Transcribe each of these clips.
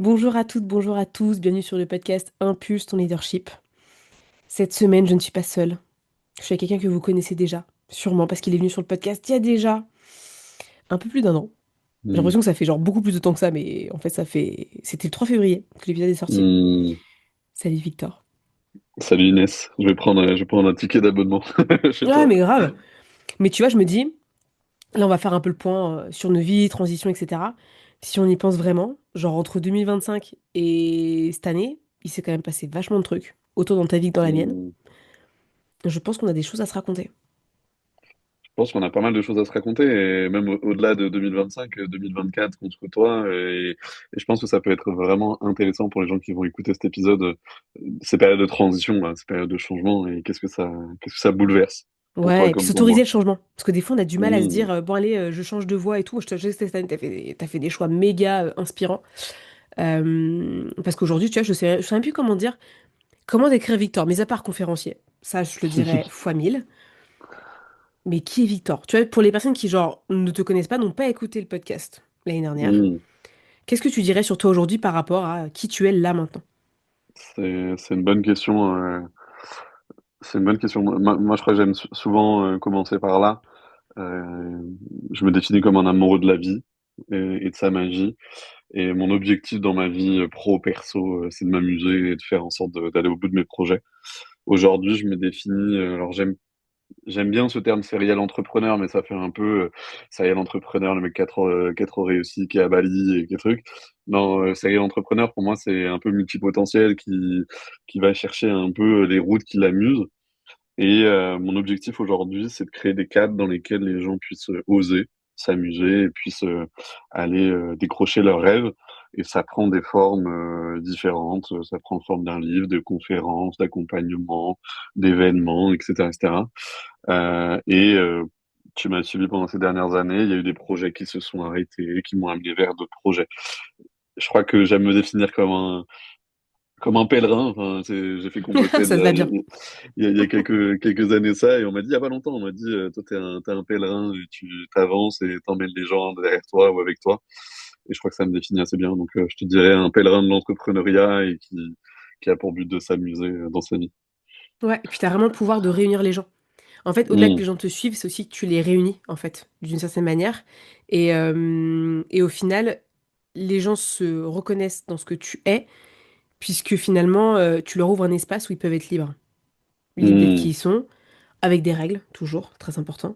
Bonjour à toutes, bonjour à tous, bienvenue sur le podcast Impulse ton leadership. Cette semaine, je ne suis pas seule. Je suis avec quelqu'un que vous connaissez déjà, sûrement parce qu'il est venu sur le podcast il y a déjà un peu plus d'un an. J'ai Hmm. l'impression que ça fait genre beaucoup plus de temps que ça, mais en fait, C'était le 3 février que l'épisode est sorti. Hmm. Salut Victor. Salut Inès, je vais prendre un ticket d'abonnement chez Ouais, toi. mais grave. Mais tu vois, je me dis, là, on va faire un peu le point sur nos vies, transitions, etc. Si on y pense vraiment, genre entre 2025 et cette année, il s'est quand même passé vachement de trucs, autant dans ta vie que dans la mienne. Hmm. Je pense qu'on a des choses à se raconter. Je pense qu'on a pas mal de choses à se raconter, et même au-delà de 2025, 2024 qu'on se côtoie, et je pense que ça peut être vraiment intéressant pour les gens qui vont écouter cet épisode, ces périodes de transition, là, ces périodes de changement, et qu'est-ce que ça bouleverse pour toi Ouais, et puis comme pour s'autoriser moi. le changement. Parce que des fois, on a du mal à se dire, Hmm. bon, allez, je change de voie et tout. Je sais que cette année, t'as fait des choix méga inspirants. Parce qu'aujourd'hui, tu vois, je sais même plus comment dire, comment décrire Victor, mis à part conférencier. Ça, je le dirais fois mille. Mais qui est Victor? Tu vois, pour les personnes qui, genre, ne te connaissent pas, n'ont pas écouté le podcast l'année dernière, Hmm. qu'est-ce que tu dirais sur toi aujourd'hui par rapport à qui tu es là maintenant? C'est une bonne question. C'est une bonne question. Moi, je crois que j'aime souvent commencer par là. Euh, je me définis comme un amoureux de la vie et de sa magie. Et mon objectif dans ma vie pro-perso, c'est de m'amuser et de faire en sorte d'aller au bout de mes projets. Aujourd'hui, je me définis. Alors, j'aime bien ce terme serial entrepreneur, mais ça fait un peu serial entrepreneur, le mec qui a trop réussi, qui est à Bali et qui est truc. Non, serial entrepreneur, pour moi, c'est un peu multipotentiel qui va chercher un peu les routes qui l'amusent. Et mon objectif aujourd'hui, c'est de créer des cadres dans lesquels les gens puissent oser s'amuser et puissent aller décrocher leurs rêves. Et ça prend des formes différentes. Ça prend la forme d'un livre, de conférences, d'accompagnement, d'événements, etc., etc. Et tu m'as suivi pendant ces dernières années. Il y a eu des projets qui se sont arrêtés, qui m'ont amené vers d'autres projets. Je crois que j'aime me définir comme un pèlerin. Enfin, j'ai fait Ça Compostelle te va bien. il y a quelques années ça, et on m'a dit, il y a pas longtemps, on m'a dit, toi, t'es un pèlerin, et tu t'avances et t'emmènes les gens derrière toi ou avec toi. Et je crois que ça me définit assez bien. Donc, je te dirais un pèlerin de l'entrepreneuriat et qui a pour but de s'amuser dans sa vie. Ouais, et puis t'as vraiment le pouvoir de réunir les gens. En fait, au-delà que Hmm. les gens te suivent, c'est aussi que tu les réunis, en fait, d'une certaine manière. Et au final, les gens se reconnaissent dans ce que tu es, puisque finalement, tu leur ouvres un espace où ils peuvent être libres. Libres d'être qui Hmm. ils sont, avec des règles, toujours, très important.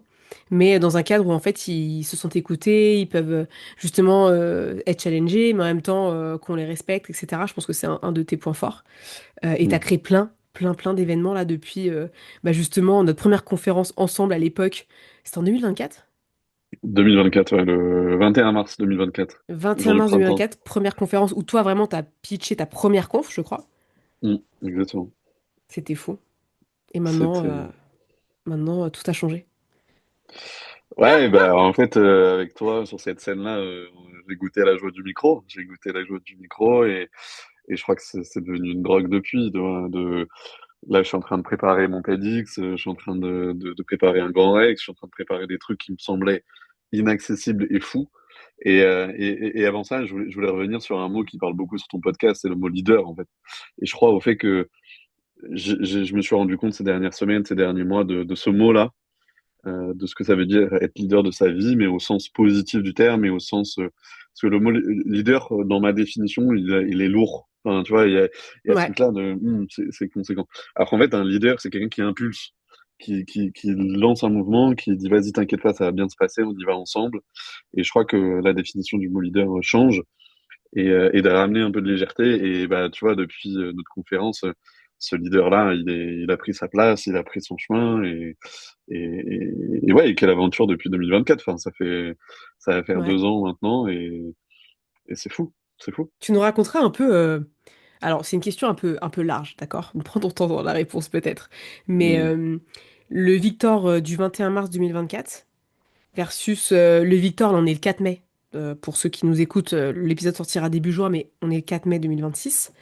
Mais dans un cadre où, en fait, ils se sentent écoutés, ils peuvent justement être challengés, mais en même temps qu'on les respecte, etc. Je pense que c'est un de tes points forts. Et tu as Hmm. créé plein d'événements là depuis bah, justement notre première conférence ensemble à l'époque. C'était en 2024? 2024, ouais, le 21 mars 2024, jour 21 du mars printemps. 2024, première conférence où toi vraiment t'as pitché ta première conf, je crois. Hmm. Exactement. C'était fou. Et maintenant, C'était. tout a changé. Ouais, bah en fait, avec toi sur cette scène-là, j'ai goûté à la joie du micro. J'ai goûté à la joie du micro, et je crois que c'est devenu une drogue depuis. Là, je suis en train de préparer mon TEDx, je suis en train de préparer un grand Rex, je suis en train de préparer des trucs qui me semblaient inaccessibles et fous. Et avant ça, je voulais revenir sur un mot qui parle beaucoup sur ton podcast, c'est le mot leader, en fait. Et je crois au fait que je me suis rendu compte ces dernières semaines, ces derniers mois de ce mot-là, de ce que ça veut dire être leader de sa vie, mais au sens positif du terme et au sens. Parce que le mot leader, dans ma définition, il est lourd. Enfin, tu vois, il y a ce Ouais, truc-là de c'est conséquent. Alors qu'en fait, un leader, c'est quelqu'un qui impulse, qui lance un mouvement, qui dit vas-y, t'inquiète pas, ça va bien se passer, on y va ensemble. Et je crois que la définition du mot leader change, et de ramener un peu de légèreté. Et bah, tu vois, depuis notre conférence, ce leader-là, il a pris sa place, il a pris son chemin, et ouais, et quelle aventure depuis 2024. Enfin, ça va faire ouais. 2 ans maintenant, et c'est fou, c'est fou. Tu nous raconteras un peu. Alors, c'est une question un peu large, d'accord? Prends ton temps dans la réponse peut-être. Mais Mm. le Victor du 21 mars 2024 versus le Victor, là on est le 4 mai. Pour ceux qui nous écoutent, l'épisode sortira début juin, mais on est le 4 mai 2026.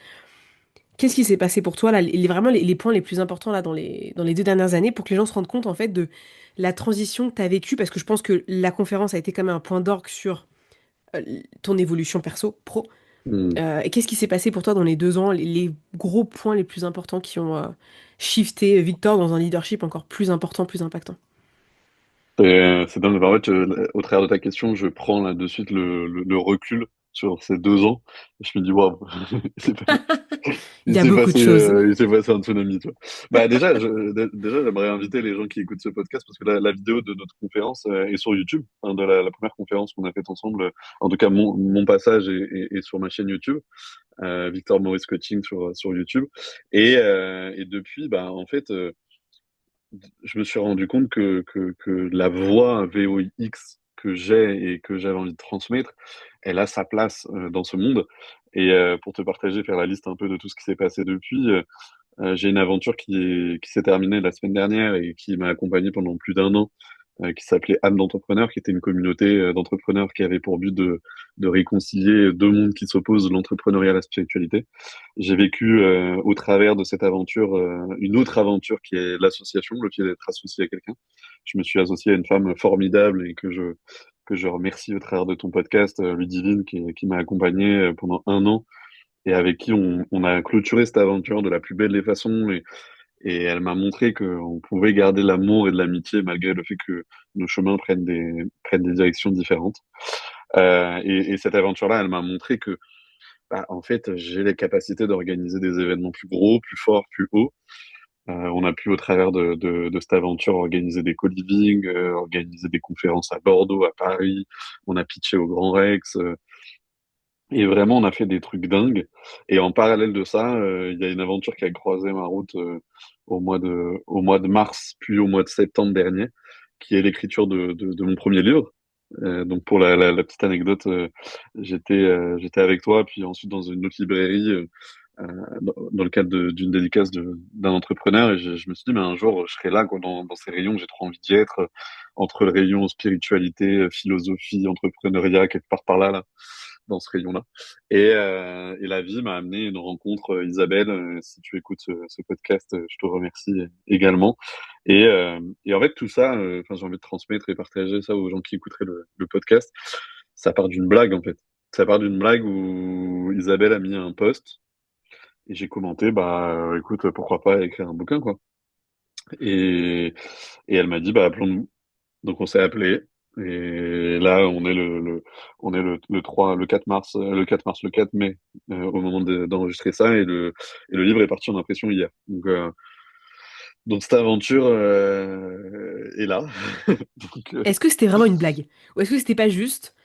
Qu'est-ce qui s'est passé pour toi là, vraiment les points les plus importants là dans les 2 dernières années pour que les gens se rendent compte en fait de la transition que tu as vécue? Parce que je pense que la conférence a été quand même un point d'orgue sur ton évolution perso, pro. Hmm. Et qu'est-ce qui s'est passé pour toi dans les 2 ans, les gros points les plus importants qui ont shifté Victor dans un leadership encore plus important, plus impactant? C'est dingue. En fait, au travers de ta question, je prends là de suite le recul sur ces 2 ans. Je me dis, waouh, c'est pas- Il y a beaucoup de choses. il s'est passé un tsunami, tu vois. Bah, déjà, j'aimerais inviter les gens qui écoutent ce podcast parce que la vidéo de notre conférence est sur YouTube, hein, de la première conférence qu'on a faite ensemble. En tout cas, mon passage est sur ma chaîne YouTube, Victor Maurice Coaching sur YouTube. Et depuis, bah, en fait, je me suis rendu compte que la voix VOIX que j'ai et que j'avais envie de transmettre, elle a sa place dans ce monde. Et pour te partager, faire la liste un peu de tout ce qui s'est passé depuis, j'ai une aventure qui s'est terminée la semaine dernière et qui m'a accompagné pendant plus d'1 an, qui s'appelait Âme d'entrepreneur, qui était une communauté d'entrepreneurs qui avait pour but de réconcilier 2 mondes qui s'opposent, l'entrepreneuriat et la spiritualité. J'ai vécu au travers de cette aventure une autre aventure qui est l'association, le fait d'être associé à quelqu'un. Je me suis associé à une femme formidable et que je remercie au travers de ton podcast, Ludivine, qui m'a accompagné pendant 1 an et avec qui on a clôturé cette aventure de la plus belle des façons. Et elle m'a montré qu'on pouvait garder l'amour et de l'amitié malgré le fait que nos chemins prennent des directions différentes. Et cette aventure-là, elle m'a montré que, bah, en fait, j'ai les capacités d'organiser des événements plus gros, plus forts, plus hauts. On a pu, au travers de cette aventure, organiser des co-living, organiser des conférences à Bordeaux, à Paris. On a pitché au Grand Rex. Et vraiment, on a fait des trucs dingues. Et en parallèle de ça, il y a une aventure qui a croisé ma route au mois de mars, puis au mois de septembre dernier, qui est l'écriture de mon premier livre. Donc pour la petite anecdote, j'étais avec toi, puis ensuite dans une autre librairie, dans le cadre d'une dédicace d'un entrepreneur, et je me suis dit, mais un jour, je serai là, quoi, dans ces rayons, j'ai trop envie d'y être, entre le rayon spiritualité, philosophie, entrepreneuriat, quelque part par là, là dans ce rayon-là. Et la vie m'a amené une rencontre, Isabelle. Si tu écoutes ce podcast, je te remercie également. Et en fait, tout ça, enfin, j'ai envie de transmettre et partager ça aux gens qui écouteraient le podcast. Ça part d'une blague, en fait. Ça part d'une blague où Isabelle a mis un post et j'ai commenté, bah, écoute, pourquoi pas écrire un bouquin, quoi. Et, et elle m'a dit, bah, appelons-nous. Donc on s'est appelé et là on est le 3 le 4 mai au moment d'enregistrer ça et le livre est parti en impression hier. Donc cette aventure est là. Donc, Est-ce que c'était vraiment une blague? Ou est-ce que c'était pas juste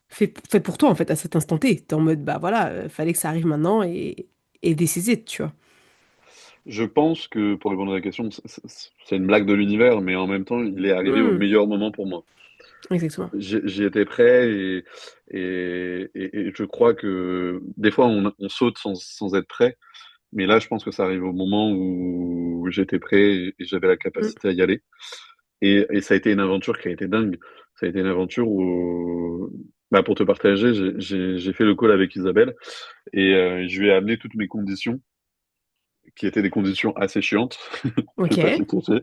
fait pour toi, en fait, à cet instant T? T'es en mode, bah voilà, fallait que ça arrive maintenant et this is it, tu vois. je pense que pour répondre à la question, c'est une blague de l'univers, mais en même temps il est arrivé au Hmm, meilleur moment pour moi. exactement. J'y étais prêt et je crois que des fois on saute sans être prêt. Mais là, je pense que ça arrive au moment où j'étais prêt et j'avais la Hmm, capacité à y aller. Et ça a été une aventure qui a été dingue. Ça a été une aventure où, bah, pour te partager, j'ai fait le call avec Isabelle et je lui ai amené toutes mes conditions, qui étaient des conditions assez chiantes. Je ok. vais pas te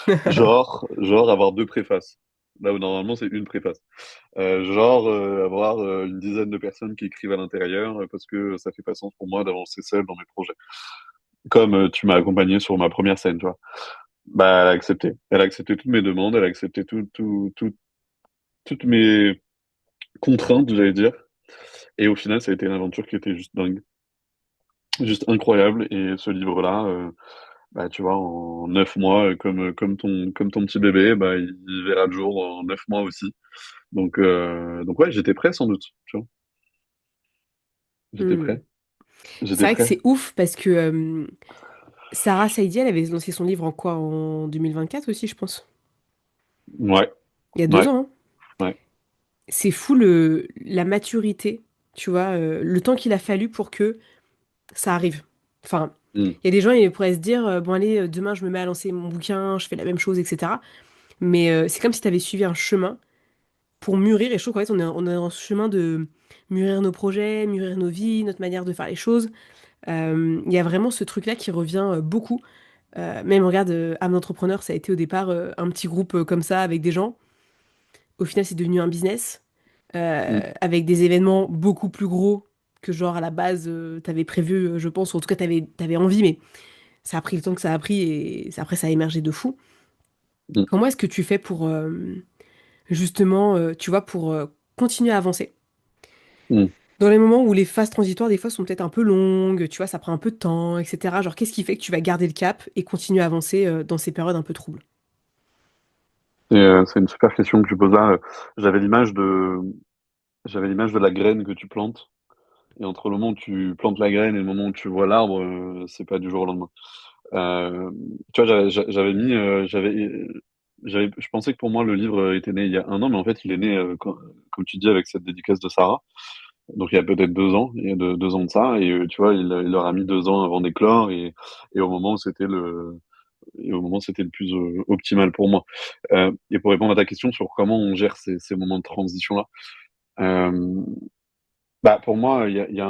les cacher. Genre avoir 2 préfaces. Là où normalement c'est une préface. Genre avoir une dizaine de personnes qui écrivent à l'intérieur parce que ça fait pas sens pour moi d'avancer seul dans mes projets. Comme tu m'as accompagné sur ma première scène, tu vois. Bah, elle a accepté. Elle a accepté toutes mes demandes, elle a accepté toutes mes contraintes, j'allais dire. Et au final, ça a été une aventure qui était juste dingue, juste incroyable. Et ce livre-là, bah, tu vois, en 9 mois, comme ton petit bébé, bah, il verra le jour en 9 mois aussi. Donc ouais, j'étais prêt sans doute, tu vois. J'étais Hmm. prêt. J'étais C'est vrai que prêt. c'est ouf parce que Sarah Saidi, elle avait lancé son livre en quoi? En 2024 aussi, je pense. Ouais, Il y a deux ouais, ans, hein. ouais. C'est fou la maturité, tu vois, le temps qu'il a fallu pour que ça arrive. Enfin, Mm, il y a des gens, ils pourraient se dire, bon allez, demain je me mets à lancer mon bouquin, je fais la même chose, etc. Mais c'est comme si tu avais suivi un chemin pour mûrir, et je trouve qu'en fait, on est dans ce chemin de mûrir nos projets, mûrir nos vies, notre manière de faire les choses. Il y a vraiment ce truc-là qui revient beaucoup. Même, regarde, Âme d'entrepreneur, ça a été au départ un petit groupe comme ça, avec des gens. Au final, c'est devenu un business, mm, avec des événements beaucoup plus gros que genre à la base t'avais prévu, je pense, ou en tout cas t'avais envie, mais ça a pris le temps que ça a pris et après ça a émergé de fou. Mm, Comment est-ce que tu fais pour justement, tu vois, pour continuer à avancer? mm. Dans les moments où les phases transitoires, des fois, sont peut-être un peu longues, tu vois, ça prend un peu de temps, etc. Genre, qu'est-ce qui fait que tu vas garder le cap et continuer à avancer dans ces périodes un peu troubles? C'est une super question que tu poses là. J'avais l'image de, j'avais l'image de la graine que tu plantes. Et entre le moment où tu plantes la graine et le moment où tu vois l'arbre, c'est pas du jour au lendemain. Euh, Tu vois, je pensais que pour moi le livre était né il y a un an, mais en fait il est né, comme tu dis, avec cette dédicace de Sarah. Donc il y a peut-être 2 ans, il y a 2 ans de ça, et tu vois, il leur a mis 2 ans avant d'éclore, et au moment où c'était le plus optimal pour moi. Et pour répondre à ta question sur comment on gère ces moments de transition-là, euh, bah pour moi, il y a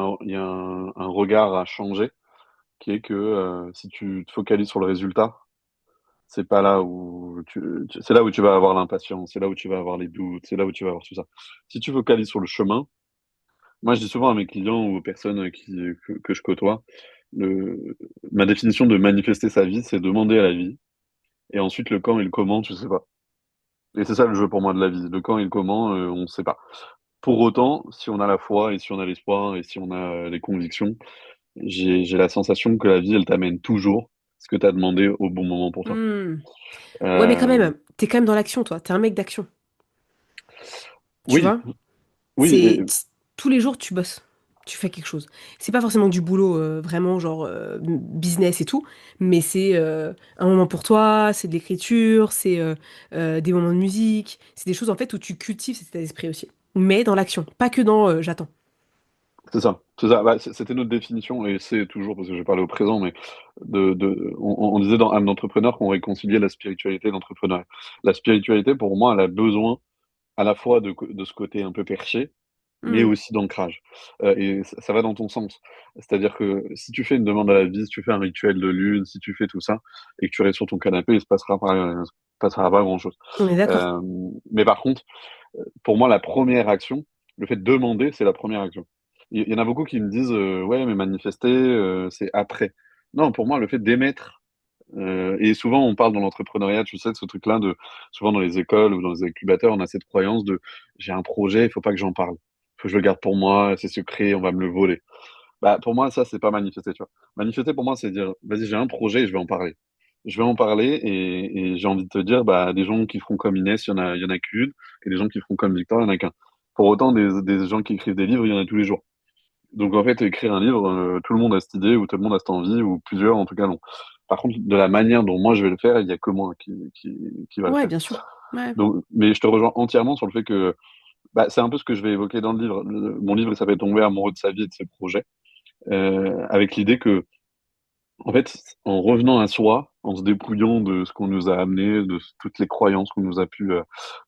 un regard à changer, qui est que si tu te focalises sur le résultat, c'est pas là où c'est là où tu vas avoir l'impatience, c'est là où tu vas avoir les doutes, c'est là où tu vas avoir tout ça. Si tu focalises sur le chemin, moi je dis souvent à mes clients ou aux personnes que je côtoie, le, ma définition de manifester sa vie, c'est demander à la vie, et ensuite le quand et le comment, tu sais pas. Et c'est ça le jeu pour moi de la vie, le quand et le comment, on ne sait pas. Pour autant, si on a la foi et si on a l'espoir et si on a les convictions, j'ai la sensation que la vie, elle t'amène toujours ce que tu as demandé au bon moment pour toi. Hmm. Ouais, mais quand Euh, même, t'es quand même dans l'action, toi. T'es un mec d'action, tu oui, vois? oui, Tous les jours, tu bosses. Tu fais quelque chose. C'est pas forcément du boulot, vraiment, genre business et tout, mais c'est un moment pour toi, c'est de l'écriture, c'est des moments de musique, c'est des choses en fait où tu cultives cet état d'esprit aussi. Mais dans l'action, pas que dans j'attends. c'est ça. C'est ça. Bah, c'était notre définition et c'est toujours, parce que je vais parler au présent, mais on disait dans âme d'entrepreneur qu'on réconciliait la spiritualité et l'entrepreneuriat. La spiritualité, pour moi, elle a besoin à la fois de ce côté un peu perché, mais Hmm. aussi d'ancrage. Et ça va dans ton sens. C'est-à-dire que si tu fais une demande à la vie, si tu fais un rituel de lune, si tu fais tout ça, et que tu restes sur ton canapé, il se passera pas grand-chose. On est d'accord. Euh, mais par contre, pour moi, la première action, le fait de demander, c'est la première action. Il y en a beaucoup qui me disent, ouais, mais manifester, c'est après. Non, pour moi, le fait d'émettre, et souvent on parle dans l'entrepreneuriat, tu sais, de ce truc-là, souvent dans les écoles ou dans les incubateurs, on a cette croyance de, j'ai un projet, il faut pas que j'en parle. Faut que je le garde pour moi, c'est secret, on va me le voler. Bah, pour moi, ça, c'est pas manifester, tu vois. Manifester, pour moi, c'est dire, vas-y, j'ai un projet et je vais en parler. Je vais en parler et j'ai envie de te dire, bah, des gens qui feront comme Inès, il y en a qu'une, et des gens qui feront comme Victor, il y en a qu'un. Pour autant, des gens qui écrivent des livres, il y en a tous les jours. Donc, en fait, écrire un livre, tout le monde a cette idée, ou tout le monde a cette envie, ou plusieurs, en tout cas, non. Par contre, de la manière dont moi je vais le faire, il y a que moi qui va le Ouais, faire. bien sûr. Ouais. Donc, mais je te rejoins entièrement sur le fait que, bah, c'est un peu ce que je vais évoquer dans le livre. Mon livre, il s'appelle Tomber amoureux de sa vie et de ses projets, avec l'idée que, en fait, en revenant à soi, en se dépouillant de ce qu'on nous a amené, de toutes les croyances qu'on nous a pu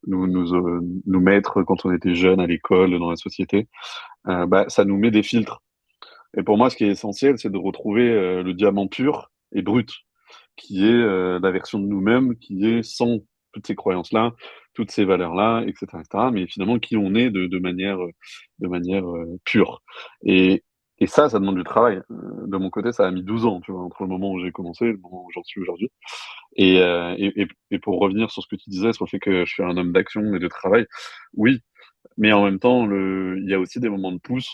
nous mettre quand on était jeune à l'école, dans la société, bah, ça nous met des filtres. Et pour moi, ce qui est essentiel, c'est de retrouver le diamant pur et brut, qui est la version de nous-mêmes, qui est sans toutes ces croyances-là, toutes ces valeurs-là, etc., etc., mais finalement qui on est de manière pure. Et, et ça demande du travail. De mon côté, ça a mis 12 ans, tu vois, entre le moment où j'ai commencé et le moment où j'en suis aujourd'hui. Et pour revenir sur ce que tu disais, sur le fait que je suis un homme d'action et de travail, oui, mais en même temps, il y a aussi des moments de pouce,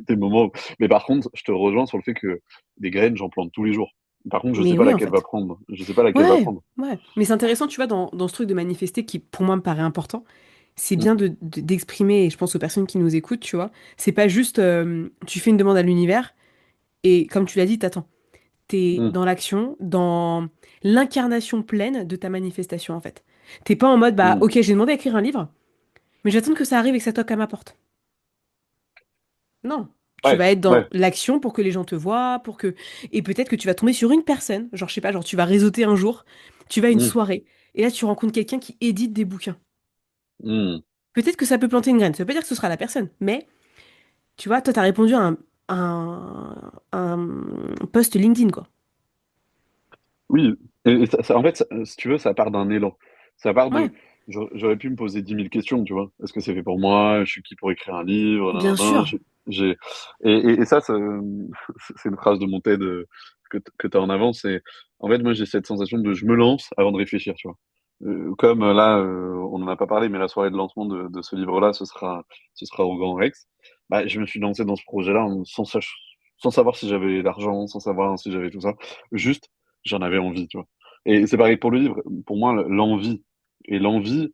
des moments. Mais par contre, je te rejoins sur le fait que des graines, j'en plante tous les jours. Par contre, je sais Mais pas oui, en laquelle va fait. prendre. Je sais pas laquelle va Ouais, prendre. ouais. Mais c'est intéressant, tu vois, dans ce truc de manifester qui, pour moi, me paraît important. C'est Mm, bien d'exprimer, et je pense aux personnes qui nous écoutent, tu vois. C'est pas juste, tu fais une demande à l'univers, et comme tu l'as dit, t'attends. T'es mm, dans l'action, dans l'incarnation pleine de ta manifestation, en fait. T'es pas en mode, bah, mm. ok, j'ai demandé à écrire un livre, mais j'attends que ça arrive et que ça toque à ma porte. Non. Tu Ouais, vas être dans ouais. l'action pour que les gens te voient, pour que... Et peut-être que tu vas tomber sur une personne, genre, je sais pas, genre, tu vas réseauter un jour, tu vas à une Mm, soirée, et là, tu rencontres quelqu'un qui édite des bouquins. mm. Peut-être que ça peut planter une graine, ça veut pas dire que ce sera la personne, mais, tu vois, toi, t'as répondu à un post LinkedIn, quoi. Oui. Et en fait, si tu veux, ça part d'un élan. Ça part de. Ouais, J'aurais pu me poser 10 000 questions, tu vois. Est-ce que c'est fait pour moi? Je suis qui pour écrire un livre? bien Nanana. sûr. J'ai et ça, c'est une phrase de mon TED que tu as en avant. C'est en fait moi j'ai cette sensation de je me lance avant de réfléchir, tu vois. Comme là, on n'en a pas parlé, mais la soirée de lancement de ce livre-là, ce sera au Grand Rex. Bah, je me suis lancé dans ce projet-là sans savoir si j'avais l'argent, sans savoir si j'avais tout ça. Juste, j'en avais envie, tu vois. Et c'est pareil pour le livre. Pour moi, l'envie. Et l'envie,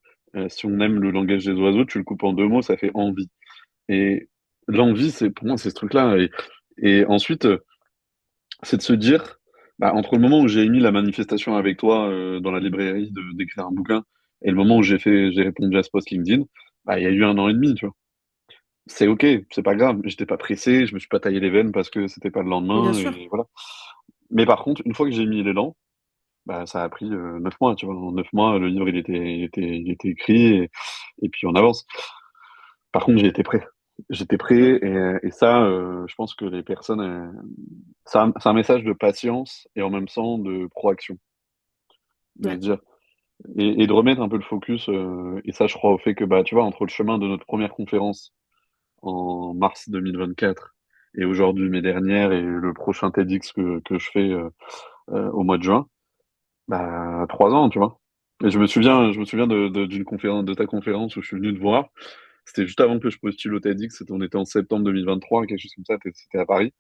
si on aime le langage des oiseaux, tu le coupes en deux mots, ça fait envie. Et l'envie, pour moi, c'est ce truc-là. Et ensuite, c'est de se dire, bah, entre le moment où j'ai émis la manifestation avec toi dans la librairie d'écrire un bouquin et le moment où j'ai répondu à ce post LinkedIn, bah, il y a eu 1 an et demi, tu vois. C'est ok, c'est pas grave. J'étais pas pressé, je me suis pas taillé les veines parce que c'était pas le Bien lendemain sûr, et voilà. Mais par contre, une fois que j'ai mis l'élan, bah, ça a pris 9 mois, tu vois. En 9 mois, le livre, il était écrit et puis on avance. Par contre, j'ai été prêt. J'étais prêt et ça, je pense que les personnes, c'est un message de patience et en même temps de proaction. De ouais, dire, et de remettre un peu le focus, et ça, je crois au fait que, bah, tu vois, entre le chemin de notre première conférence en mars 2024 et aujourd'hui, mes dernières, et le prochain TEDx que je fais au mois de juin, bah, 3 ans, tu vois. Et je me souviens d'une conférence, de ta conférence où je suis venu te voir. C'était juste avant que je postule au TEDx, on était en septembre 2023, quelque chose comme ça, c'était à Paris.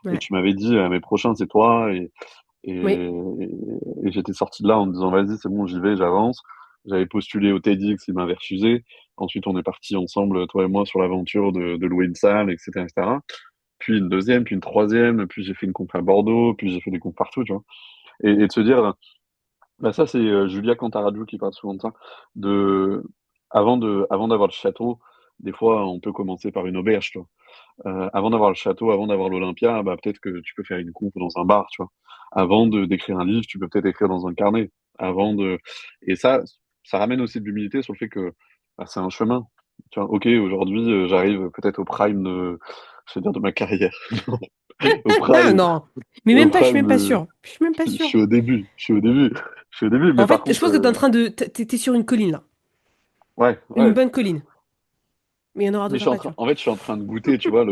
Et ouais, tu m'avais dit, mes prochains, c'est toi. oui, Et j'étais sorti de là en me disant, vas-y, c'est bon, j'y vais, j'avance. J'avais postulé au TEDx, il m'avait refusé. Ensuite, on est parti ensemble, toi et moi, sur l'aventure de louer une salle, etc., etc. Puis une deuxième, puis une troisième, puis j'ai fait une conf à Bordeaux, puis j'ai fait des confs partout, tu vois. Et de se dire, bah ça, c'est Julia Cantaraju qui parle souvent de ça. De, avant d'avoir le château, des fois, on peut commencer par une auberge, tu vois. Avant d'avoir le château, avant d'avoir l'Olympia, bah, peut-être que tu peux faire une conf dans un bar, tu vois. Avant d'écrire un livre, tu peux peut-être écrire dans un carnet. Avant de... Et ça ramène aussi de l'humilité sur le fait que bah, c'est un chemin. Tu vois, ok, aujourd'hui, j'arrive peut-être au prime je vais dire de ma carrière. Au ah prime, non, mais au même pas, je suis prime même pas sûre, je suis même pas je sûre. suis au début, je suis au début, je suis au début, mais En par fait, je contre, pense que t'es en train de, t'es sur une colline là, ouais, une ouais. bonne colline, mais il y en aura Mais d'autres en pâture. en fait, je suis en train de goûter, tu vois,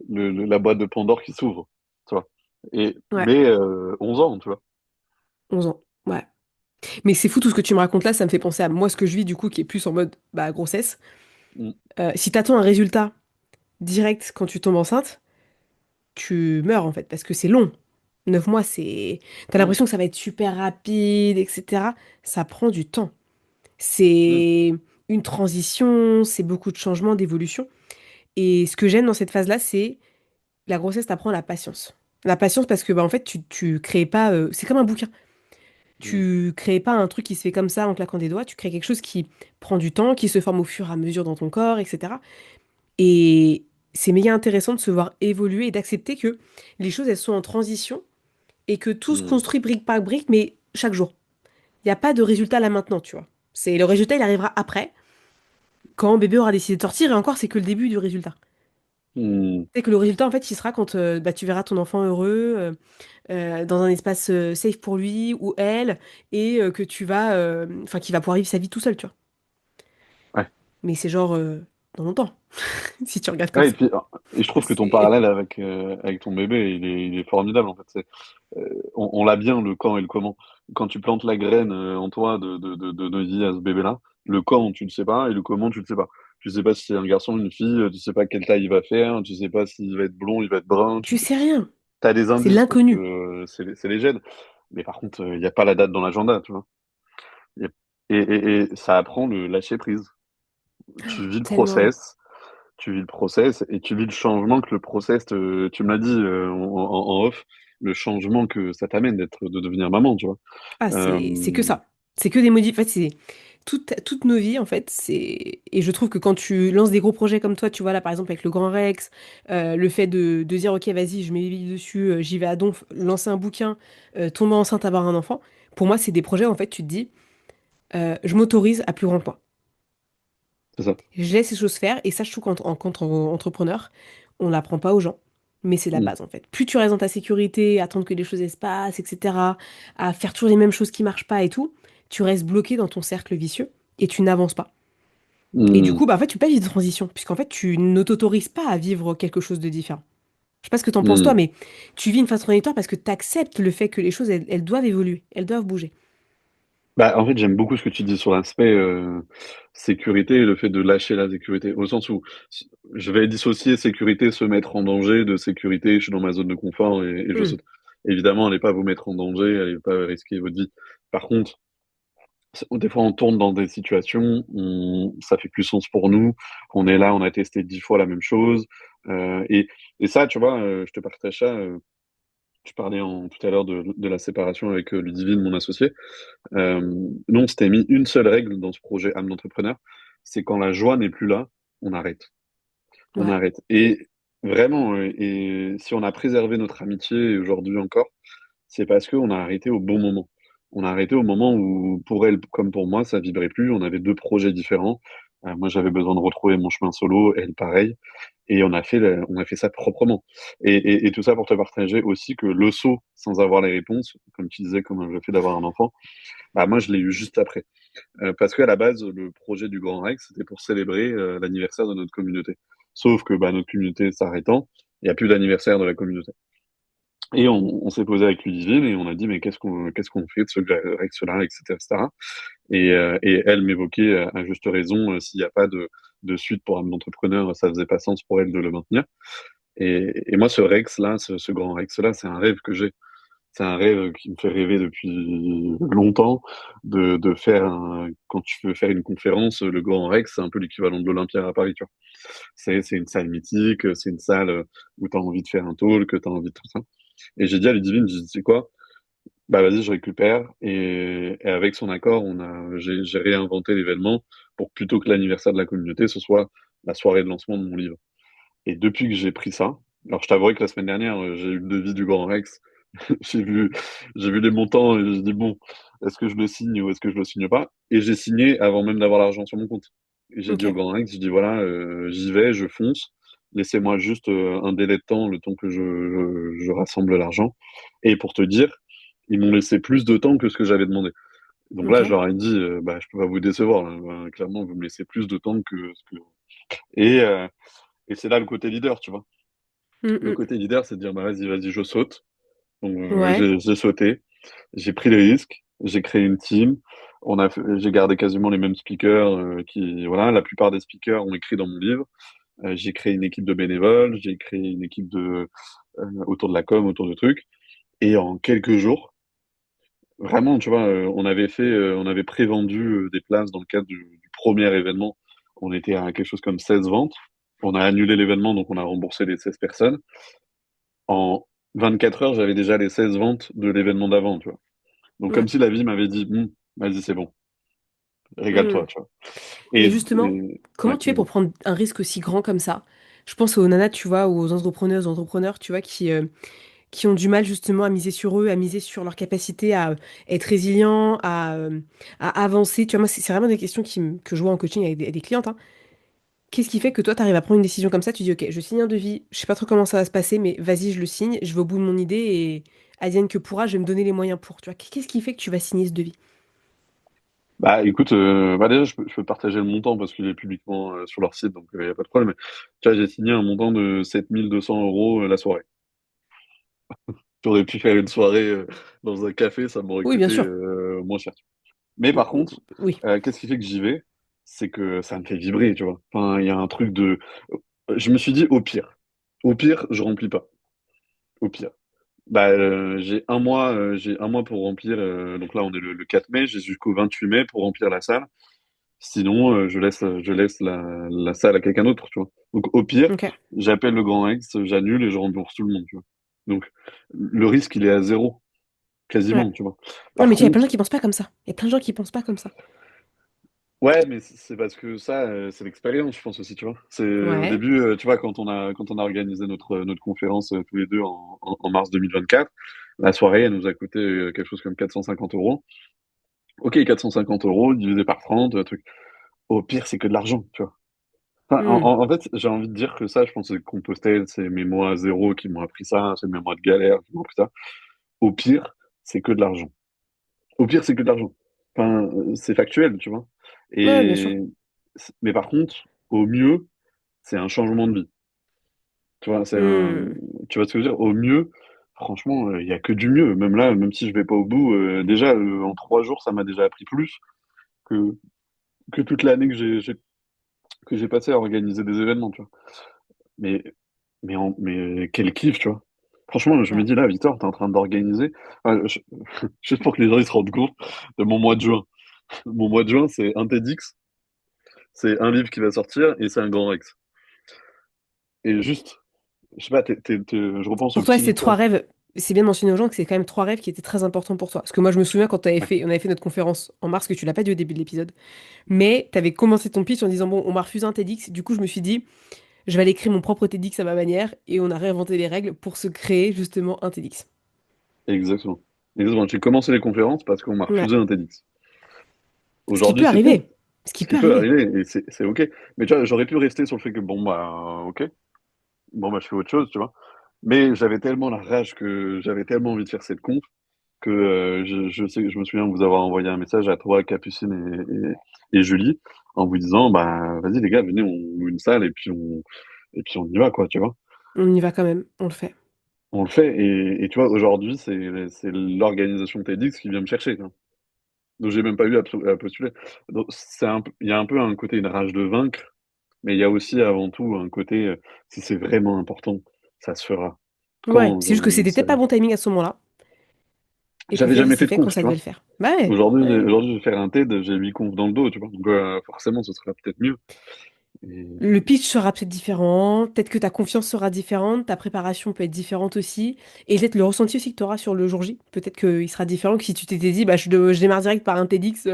la boîte de Pandore qui s'ouvre, tu vois. Ouais, Mais 11 ans, tu vois. 11 ans, ouais. Mais c'est fou tout ce que tu me racontes là, ça me fait penser à moi ce que je vis du coup, qui est plus en mode bah grossesse. Mm, Si t'attends un résultat direct quand tu tombes enceinte, tu meurs en fait, parce que c'est long. 9 mois, c'est... T'as mm, l'impression que ça va être super rapide, etc. Ça prend du temps. mm, C'est une transition, c'est beaucoup de changements, d'évolution. Et ce que j'aime dans cette phase-là, c'est la grossesse t'apprend la patience. La patience parce que bah, en fait, tu crées pas... c'est comme un bouquin. mm, Tu crées pas un truc qui se fait comme ça en claquant des doigts, tu crées quelque chose qui prend du temps, qui se forme au fur et à mesure dans ton corps, etc. Et c'est méga intéressant de se voir évoluer et d'accepter que les choses, elles sont en transition et que tout se mm, construit brique par brique, mais chaque jour. Il n'y a pas de résultat là maintenant, tu vois. C'est le résultat, il arrivera après, quand bébé aura décidé de sortir, et encore, c'est que le début du résultat. mm. C'est que le résultat, en fait, il sera quand bah, tu verras ton enfant heureux, dans un espace safe pour lui ou elle, et que tu vas, enfin, qu'il va pouvoir vivre sa vie tout seul, tu vois. Ouais. Mais c'est genre dans longtemps, si tu regardes comme Ouais, ça. et je trouve que ton C'est... parallèle avec ton bébé, il est formidable, en fait. On l'a bien, le quand et le comment. Quand tu plantes la graine en toi de vie à ce bébé-là, le quand, tu ne sais pas, et le comment, tu ne sais pas. Tu sais pas si c'est un garçon, une fille, tu sais pas quelle taille il va faire, tu sais pas s'il va être blond, il va être brun, Tu sais rien. as des C'est indices parce que l'inconnu. c'est les gènes. Mais par contre, il n'y a pas la date dans l'agenda, tu vois. Y a- et ça apprend le lâcher prise. Tu vis le Tellement. process, tu vis le process et tu vis le changement que le process, tu me l'as dit en off, le changement que ça t'amène de devenir maman, tu vois. Ah, c'est que Euh, ça. C'est que des modifs. En fait, c'est toutes nos vies, en fait. C'est... Et je trouve que quand tu lances des gros projets comme toi, tu vois, là, par exemple, avec le Grand Rex, le fait de dire, OK, vas-y, je mets les billes dessus, j'y vais à donf, lancer un bouquin, tomber enceinte, avoir un enfant. Pour moi, c'est des projets, en fait, tu te dis, je m'autorise à plus grand point. c'est ça. Je laisse les choses faire. Et ça, je trouve qu'entre entrepreneur, on l'apprend pas aux gens. Mais c'est la Mm, base, en fait. Plus tu restes dans ta sécurité, attendre que les choses elles se passent, etc., à faire toujours les mêmes choses qui marchent pas et tout, tu restes bloqué dans ton cercle vicieux et tu n'avances pas. Et du Hmm. coup, bah, en fait, tu peux pas vivre de transition, puisqu'en fait, tu ne t'autorises pas à vivre quelque chose de différent. Je sais pas ce que t'en penses toi, Hmm. mais tu vis une phase transitoire parce que tu acceptes le fait que les choses, elles doivent évoluer, elles doivent bouger. Bah, en fait, j'aime beaucoup ce que tu dis sur l'aspect sécurité et le fait de lâcher la sécurité. Au sens où je vais dissocier sécurité, se mettre en danger, de sécurité, je suis dans ma zone de confort et je Hmm. saute. Évidemment, allez pas vous mettre en danger, allez pas risquer votre vie. Par contre, des fois, on tourne dans des situations où ça fait plus sens pour nous. On est là, on a testé 10 fois la même chose. Euh, et, et ça, tu vois, je te partage ça. Tu parlais tout à l'heure de la séparation avec Ludivine, mon associé. Euh, Nous, on s'était mis une seule règle dans ce projet âme d'entrepreneur, c'est quand la joie n'est plus là, on arrête. On Ouais, arrête. Et vraiment, et si on a préservé notre amitié aujourd'hui encore, c'est parce qu'on a arrêté au bon moment. On a arrêté au moment où, pour elle comme pour moi, ça vibrait plus. On avait deux projets différents. Moi, j'avais besoin de retrouver mon chemin solo, elle pareil. Et on a fait ça proprement. Et tout ça pour te partager aussi que le saut, sans avoir les réponses, comme tu disais, comme le fait d'avoir un enfant, bah moi, je l'ai eu juste après. Parce qu'à la base, le projet du Grand Rex, c'était pour célébrer l'anniversaire de notre communauté. Sauf que bah, notre communauté s'arrêtant, il n'y a plus d'anniversaire de la communauté. Et on s'est posé avec Ludivine et on a dit, mais qu'est-ce qu'on fait de ce Rex-là, etc., etc. Et elle m'évoquait à juste raison, s'il n'y a pas de suite pour un entrepreneur, ça faisait pas sens pour elle de le maintenir. Et moi, ce Rex-là, ce grand Rex-là, c'est un rêve que j'ai. C'est un rêve qui me fait rêver depuis longtemps de faire quand tu veux faire une conférence, le Grand Rex, c'est un peu l'équivalent de l'Olympia à Paris, tu vois. C'est une salle mythique, c'est une salle où tu as envie de faire un talk, que tu as envie de tout ça. Et j'ai dit à Ludivine, j'ai dit, c'est quoi? Bah vas-y, je récupère. Et avec son accord, j'ai réinventé l'événement pour que plutôt que l'anniversaire de la communauté, ce soit la soirée de lancement de mon livre. Et depuis que j'ai pris ça, alors je t'avouerai que la semaine dernière, j'ai eu le devis du Grand Rex. J'ai vu, j'ai vu les montants et j'ai dit, bon, est-ce que je le signe ou est-ce que je le signe pas? Et j'ai signé avant même d'avoir l'argent sur mon compte. Et j'ai dit au ok, Grand Rex, j'ai dit, voilà, j'y vais, je fonce. Laissez-moi juste un délai de temps, le temps que je rassemble l'argent. Et pour te dire, ils m'ont laissé plus de temps que ce que j'avais demandé. Donc là, je ok. leur ai dit, bah, je peux pas vous décevoir, là. Clairement, vous me laissez plus de temps que ce que... Et, euh, et c'est là le côté leader, tu vois. Hmm, Le hmm. côté leader, c'est de dire, bah, vas-y, vas-y, je saute. Donc, Ouais, j'ai sauté, j'ai pris les risques, j'ai créé une team. J'ai gardé quasiment les mêmes speakers voilà, la plupart des speakers ont écrit dans mon livre. J'ai créé une équipe de bénévoles, j'ai créé une équipe autour de la com, autour de trucs. Et en quelques jours, vraiment, tu vois, on avait prévendu des places dans le cadre du premier événement. On était à quelque chose comme 16 ventes. On a annulé l'événement, donc on a remboursé les 16 personnes. En 24 heures, j'avais déjà les 16 ventes de l'événement d'avant, tu vois. Donc, ouais. comme si la vie m'avait dit, vas-y, c'est bon, Hmm. régale-toi, tu vois. Mais justement, comment Ouais, tu fais pour vas-y. prendre un risque aussi grand comme ça? Je pense aux nanas, tu vois, aux entrepreneuses, aux entrepreneurs, tu vois, qui ont du mal justement à miser sur eux, à miser sur leur capacité à être résilient, à avancer. Tu vois, moi, c'est vraiment des questions que je vois en coaching avec des clientes, hein. Qu'est-ce qui fait que toi, tu arrives à prendre une décision comme ça? Tu dis, OK, je signe un devis, je sais pas trop comment ça va se passer, mais vas-y, je le signe, je vais au bout de mon idée et advienne que pourra, je vais me donner les moyens pour. Tu vois, qu'est-ce qui fait que tu vas signer ce devis? Bah, écoute, bah, déjà, je peux partager le montant parce qu'il est publiquement sur leur site, donc il n'y a pas de problème. Tu vois, j'ai signé un montant de 7 200 € la soirée. J'aurais pu faire une soirée dans un café, ça m'aurait Oui, bien coûté sûr. moins cher. Mais par contre, Oui. qu'est-ce qui fait que j'y vais? C'est que ça me fait vibrer, tu vois. Enfin, il y a un truc de... Je me suis dit, au pire, je remplis pas. Au pire. Bah, j'ai un mois pour remplir. Donc là, on est le 4 mai. J'ai jusqu'au 28 mai pour remplir la salle. Sinon, je laisse la salle à quelqu'un d'autre, tu vois. Donc au pire, Ok. j'appelle le grand ex, j'annule et je rembourse tout le monde, tu vois. Donc le risque, il est à zéro, Ouais. quasiment, tu vois. Non, Par mais tu vois, il y a plein de gens contre, qui pensent pas comme ça. Il y a plein de gens qui pensent pas comme ça. ouais, mais c'est parce que ça, c'est l'expérience, je pense aussi, tu vois. C'est au Ouais. début, tu vois, quand on a organisé notre conférence tous les deux en mars 2024, la soirée, elle nous a coûté quelque chose comme 450 €. Ok, 450 € divisé par 30, truc. Au pire, c'est que de l'argent, tu vois. Enfin, Hmm. en fait, j'ai envie de dire que ça, je pense que c'est Compostelle, c'est mes mois à zéro qui m'ont appris ça, c'est mes mois de galère qui m'ont appris ça. Au pire, c'est que de l'argent. Au pire, c'est que de l'argent. Enfin, c'est factuel, tu vois. Ouais, bien sûr. Et, Mais par contre, au mieux, c'est un changement de vie. Tu vois, Hmm. tu vois ce que je veux dire? Au mieux, franchement, il y a que du mieux. Même là, même si je vais pas au bout, déjà, en 3 jours, ça m'a déjà appris plus que, que toute l'année que j'ai passé à organiser des événements, tu vois. Mais, mais quel kiff, tu vois. Franchement, je me Ouais. dis là, Victor, t'es en train d'organiser. Juste pour que les gens ils se rendent compte de mon mois de juin. Mon mois de juin, c'est un TEDx, c'est un livre qui va sortir et c'est un grand Rex. Et juste, je sais pas, je repense au Pour toi, petit c'est trois Victor. rêves. C'est bien de mentionner aux gens que c'est quand même trois rêves qui étaient très importants pour toi. Parce que moi, je me souviens quand on avait fait notre conférence en mars, que tu l'as pas dit au début de l'épisode, mais tu avais commencé ton pitch en disant, bon, on m'a refusé un TEDx. Du coup, je me suis dit, je vais aller créer mon propre TEDx à ma manière. Et on a réinventé les règles pour se créer justement un TEDx. Exactement. Exactement. J'ai commencé les conférences parce qu'on m'a Ouais. refusé un TEDx. Ce qui Aujourd'hui, peut c'est cool. arriver. Ce qui Ce peut qui peut arriver. arriver et c'est OK. Mais tu vois, j'aurais pu rester sur le fait que bon, bah, OK. Bon, bah, je fais autre chose, tu vois. Mais j'avais tellement la rage que j'avais tellement envie de faire cette conf que je sais, je me souviens vous avoir envoyé un message à toi, Capucine et Julie en vous disant, bah, vas-y les gars, venez, on loue une salle et puis on y va, quoi, tu vois. On y va quand même. On le fait. On le fait et tu vois, aujourd'hui, c'est l'organisation TEDx qui vient me chercher, tu vois. Donc j'ai même pas eu à postuler. Donc il y a un peu un côté une rage de vaincre, mais il y a aussi avant tout un côté si c'est vraiment important, ça se fera. Ouais. C'est juste que c'était Ça- peut-être pas bon timing à ce moment-là. Et qu'au J'avais final, ça jamais s'est fait de fait quand conf, ça tu devait vois. le faire. Bah ouais. Ouais. Aujourd'hui, je vais faire un TED, j'ai 8 confs dans le dos, tu vois. Donc forcément, ce sera peut-être mieux. Et... Le pitch sera peut-être différent, peut-être que ta confiance sera différente, ta préparation peut être différente aussi, et peut-être le ressenti aussi que tu auras sur le jour J. Peut-être qu'il sera différent que si tu t'étais dit, bah, je démarre direct par un TEDx,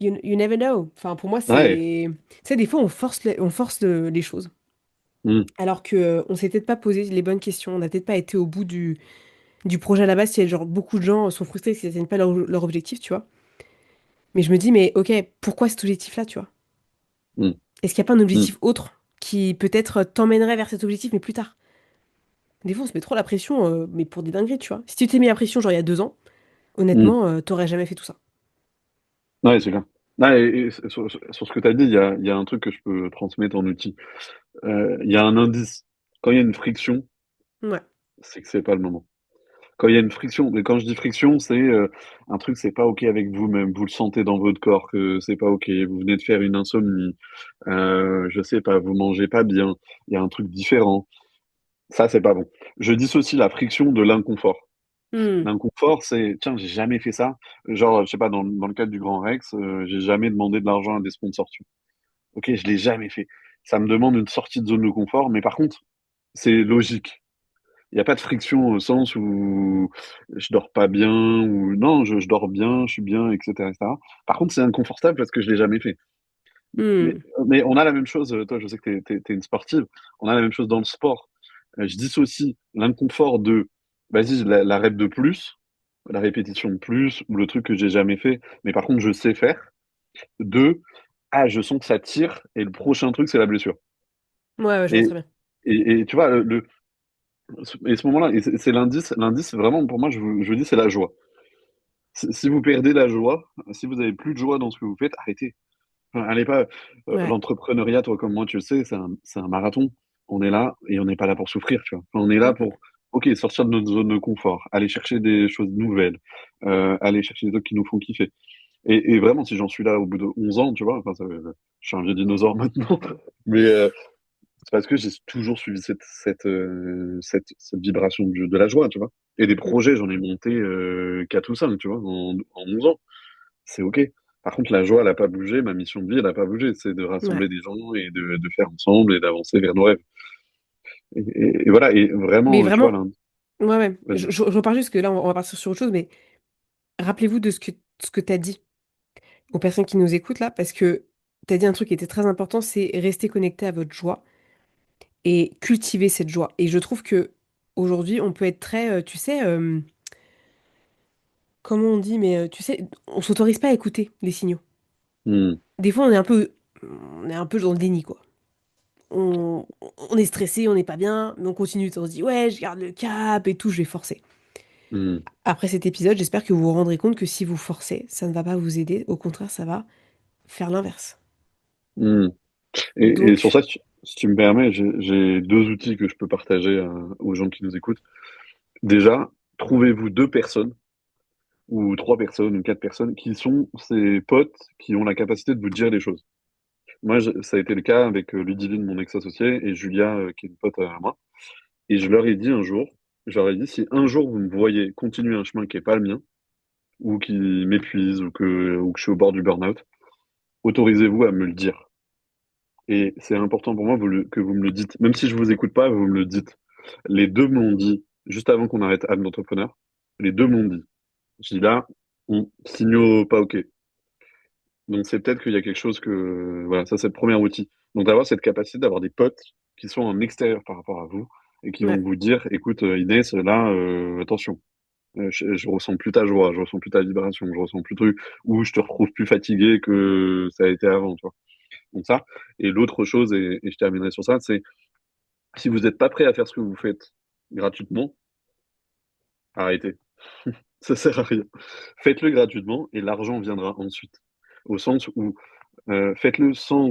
you never know. Enfin, pour moi, Ouais. c'est... Tu sais, des fois, on force les choses. Hmm, Alors que on s'est peut-être pas posé les bonnes questions, on n'a peut-être pas été au bout du projet à la base, si genre, beaucoup de gens sont frustrés parce qu'ils n'atteignent pas leur objectif, tu vois. Mais je me dis, mais ok, pourquoi cet objectif-là, tu vois? hmm, Est-ce qu'il n'y a pas un hmm, objectif autre qui peut-être t'emmènerait vers cet objectif, mais plus tard? Des fois, on se met trop la pression, mais pour des dingueries, tu vois. Si tu t'es mis la pression, genre il y a 2 ans, hmm. honnêtement, t'aurais jamais fait tout ça. Ouais, c'est clair. Ouais, et sur ce que tu as dit, il y a un truc que je peux transmettre en outil. Il y a un indice. Quand il y a une friction, Ouais. c'est que c'est pas le moment. Quand il y a une friction, mais quand je dis friction, c'est un truc, c'est pas OK avec vous-même, vous le sentez dans votre corps que c'est pas OK, vous venez de faire une insomnie, je sais pas, vous mangez pas bien, il y a un truc différent. Ça, c'est pas bon. Je dissocie la friction de l'inconfort. Hmm. L'inconfort, c'est, tiens, j'ai jamais fait ça. Genre, je sais pas, dans le cadre du Grand Rex, j'ai jamais demandé de l'argent à des sponsors. Tu vois. OK, je l'ai jamais fait. Ça me demande une sortie de zone de confort, mais par contre, c'est logique. Il n'y a pas de friction au sens où je dors pas bien ou non, je dors bien, je suis bien, etc., etc. Par contre, c'est inconfortable parce que je l'ai jamais fait. Mais, Hmm. mais on a la même chose, toi, je sais que t'es une sportive, on a la même chose dans le sport. Je dissocie l'inconfort de, vas-y, la rep de plus, la répétition de plus, ou le truc que j'ai jamais fait, mais par contre, je sais faire, de, ah, je sens que ça tire, et le prochain truc, c'est la blessure. Ouais, ouais, je vois Et, très bien. et tu vois, et ce moment-là, et c'est l'indice, vraiment, pour moi, je vous dis, c'est la joie. Si vous perdez la joie, si vous avez plus de joie dans ce que vous faites, arrêtez. Enfin, allez pas. Ouais. L'entrepreneuriat, toi comme moi, tu le sais, c'est un marathon. On est là et on n'est pas là pour souffrir, tu vois. Enfin, on est là Mm, pour, ok, sortir de notre zone de confort, aller chercher des choses nouvelles, aller chercher des trucs qui nous font kiffer. Et vraiment, si j'en suis là au bout de 11 ans, tu vois, enfin, je suis un vieux dinosaure maintenant, mais c'est parce que j'ai toujours suivi cette vibration de la joie, tu vois. Et des mm. projets, j'en ai monté 4 ou 5, tu vois, en 11 ans. C'est OK. Par contre, la joie, elle n'a pas bougé. Ma mission de vie, elle n'a pas bougé. C'est de Ouais. rassembler des gens et de faire ensemble et d'avancer vers nos rêves. Et voilà. Et Mais vraiment, tu vois, vraiment, là, ouais, ouais. vas-y. Je repars juste que là, on va partir sur autre chose, mais rappelez-vous de ce que tu as dit aux personnes qui nous écoutent là, parce que tu as dit un truc qui était très important, c'est rester connecté à votre joie et cultiver cette joie. Et je trouve que aujourd'hui, on peut être très, tu sais, comment on dit, mais tu sais, on s'autorise pas à écouter les signaux. Hmm, Des fois, on est un peu dans le déni, quoi. On, on est stressé, on n'est pas bien, mais on continue. On se dit, ouais, je garde le cap et tout, je vais forcer. hmm. Après cet épisode, j'espère que vous vous rendrez compte que si vous forcez, ça ne va pas vous aider. Au contraire, ça va faire l'inverse. Hmm. Et sur Donc, ça, si tu me permets, j'ai deux outils que je peux partager aux gens qui nous écoutent. Déjà, trouvez-vous deux personnes, ou trois personnes, ou quatre personnes, qui sont ces potes qui ont la capacité de vous dire les choses. Moi, ça a été le cas avec Ludivine, mon ex-associé, et Julia, qui est une pote à moi. Et je leur ai dit un jour, je leur ai dit, si un jour vous me voyez continuer un chemin qui est pas le mien, ou qui m'épuise, ou que je suis au bord du burn-out, autorisez-vous à me le dire. Et c'est important pour moi que vous me le dites. Même si je vous écoute pas, vous me le dites. Les deux m'ont dit, juste avant qu'on arrête Âme d'entrepreneur, les deux m'ont dit. Je dis là, signaux pas OK. Donc c'est peut-être qu'il y a quelque chose que... Voilà, ça c'est le premier outil. Donc d'avoir cette capacité d'avoir des potes qui sont en extérieur par rapport à vous et qui vont ouais, vous dire, écoute Inès, là, attention, je ressens plus ta joie, je ressens plus ta vibration, je ressens plus truc, ou je te retrouve plus fatigué que ça a été avant, tu vois. Donc ça. Et l'autre chose, et je terminerai sur ça, c'est si vous n'êtes pas prêt à faire ce que vous faites gratuitement, arrêtez. Ça sert à rien. Faites-le gratuitement et l'argent viendra ensuite. Au sens où faites-le sans.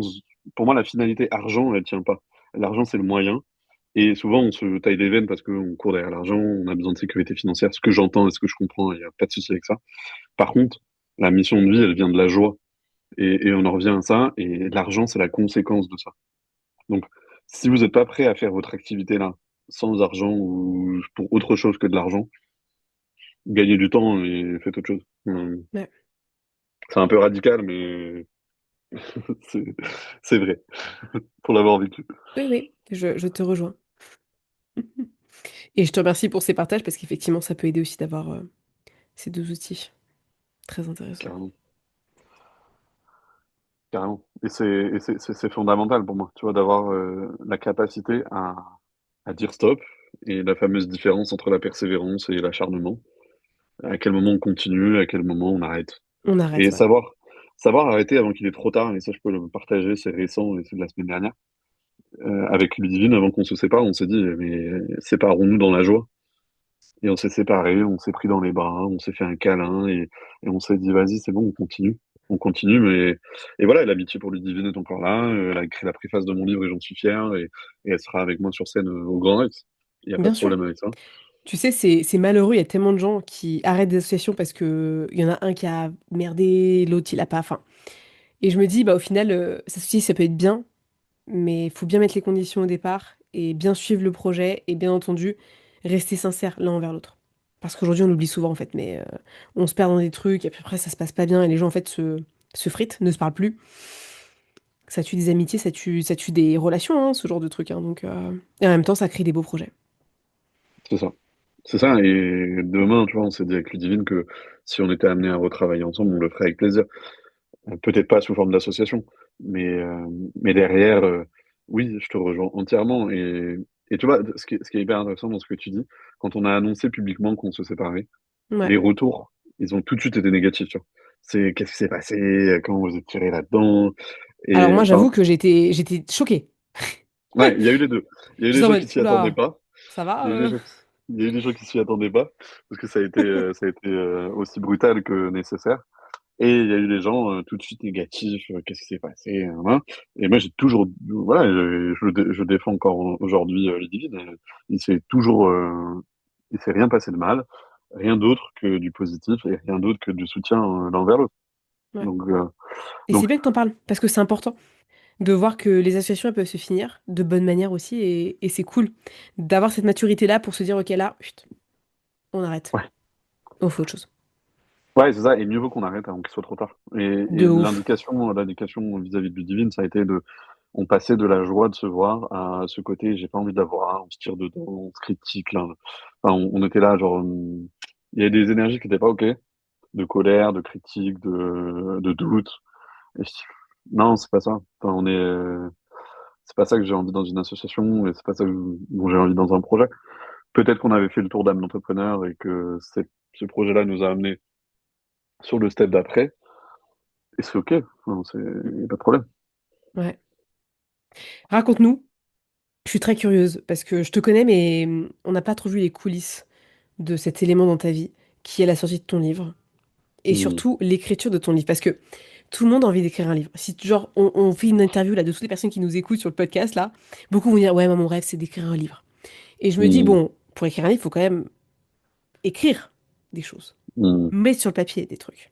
Pour moi, la finalité argent, elle tient pas. L'argent, c'est le moyen. Et souvent, on se taille des veines parce qu'on court derrière l'argent, on a besoin de sécurité financière. Ce que j'entends et ce que je comprends, il n'y a pas de souci avec ça. Par contre, la mission de vie, elle vient de la joie. Et on en revient à ça. Et l'argent, c'est la conséquence de ça. Donc, si vous n'êtes pas prêt à faire votre activité là, sans argent ou pour autre chose que de l'argent, gagnez du temps et faites autre chose. ouais. C'est un peu radical, mais c'est c'est vrai, pour l'avoir vécu. Oui, oui, je te rejoins. Et je te remercie pour ces partages parce qu'effectivement, ça peut aider aussi d'avoir ces deux outils. Très intéressant. Carrément. Carrément. Et c'est fondamental pour moi, tu vois, d'avoir la capacité à dire stop et la fameuse différence entre la persévérance et l'acharnement. À quel moment on continue, à quel moment on arrête. On Et arrête, ouais. savoir arrêter avant qu'il est trop tard, et ça je peux le partager, c'est récent et c'est de la semaine dernière. Avec Ludivine, avant qu'on se sépare, on s'est dit, mais séparons-nous dans la joie. Et on s'est séparés, on s'est pris dans les bras, on s'est fait un câlin et on s'est dit, vas-y, c'est bon, on continue. On continue, mais et voilà, l'amitié pour Ludivine est encore là. Elle a écrit la préface de mon livre et j'en suis fier. Et elle sera avec moi sur scène au Grand Rex. Il n'y a pas Bien de sûr. problème avec ça. Tu sais, c'est malheureux, il y a tellement de gens qui arrêtent des associations parce que il y en a un qui a merdé, l'autre il a pas. Enfin. Et je me dis, bah au final, s'associer, ça peut être bien, mais il faut bien mettre les conditions au départ et bien suivre le projet et bien entendu, rester sincère l'un envers l'autre. Parce qu'aujourd'hui, on l'oublie souvent en fait, mais on se perd dans des trucs et puis après, ça se passe pas bien et les gens en fait se fritent, ne se parlent plus. Ça tue des amitiés, ça tue des relations, hein, ce genre de truc, hein, donc, et en même temps, ça crée des beaux projets. C'est ça. C'est ça. Et demain, tu vois, on s'est dit avec Ludivine que si on était amené à retravailler ensemble, on le ferait avec plaisir. Peut-être pas sous forme d'association, mais derrière, oui, je te rejoins entièrement. Et tu vois, ce qui est hyper intéressant dans ce que tu dis, quand on a annoncé publiquement qu'on se séparait, Ouais. les retours, ils ont tout de suite été négatifs, tu vois. C'est qu'est-ce qui s'est passé, comment vous êtes tiré là-dedans. Alors Et moi, enfin, j'avoue que j'étais choquée. ouais, il y a eu les deux. Il y a eu les J'étais en gens qui mode, s'y attendaient oula, pas. ça va? Il y a eu les gens il y a eu des gens qui s'y attendaient pas, parce que ça a été aussi brutal que nécessaire. Et il y a eu des gens tout de suite négatifs, qu'est-ce qui s'est passé, hein. Et moi j'ai toujours, voilà, je défends encore aujourd'hui Ludivine. Il s'est rien passé de mal, rien d'autre que du positif et rien d'autre que du soutien l'un vers l'autre. Ouais. Donc, Et c'est donc bien que t'en parles, parce que c'est important de voir que les associations elles peuvent se finir de bonne manière aussi, et c'est cool d'avoir cette maturité-là pour se dire, ok, là, chut, on arrête, ouais, on fait autre chose. ouais, c'est ça. Et mieux vaut qu'on arrête avant qu'il soit trop tard. Et De ouf. l'indication vis-à-vis de Ludivine, ça a été on passait de la joie de se voir à ce côté, j'ai pas envie de la voir, on se tire dedans, on se critique là. Enfin, on était là, genre, il y avait des énergies qui étaient pas ok, de colère, de critique, de doute. Et non, c'est pas ça. Enfin, c'est pas ça que j'ai envie dans une association et c'est pas ça dont j'ai envie dans un projet. Peut-être qu'on avait fait le tour d'âme d'entrepreneur et que ce projet-là nous a amené sur le step d'après. Et c'est ok, enfin, y a pas de problème. Ouais. Raconte-nous. Je suis très curieuse parce que je te connais, mais on n'a pas trop vu les coulisses de cet élément dans ta vie qui est la sortie de ton livre et Hmm. surtout l'écriture de ton livre. Parce que tout le monde a envie d'écrire un livre. Si genre on fait une interview là de toutes les personnes qui nous écoutent sur le podcast là, beaucoup vont dire ouais moi mon rêve c'est d'écrire un livre. Et je me dis Mm, bon pour écrire un livre il faut quand même écrire des choses, mm, mettre sur le papier des trucs.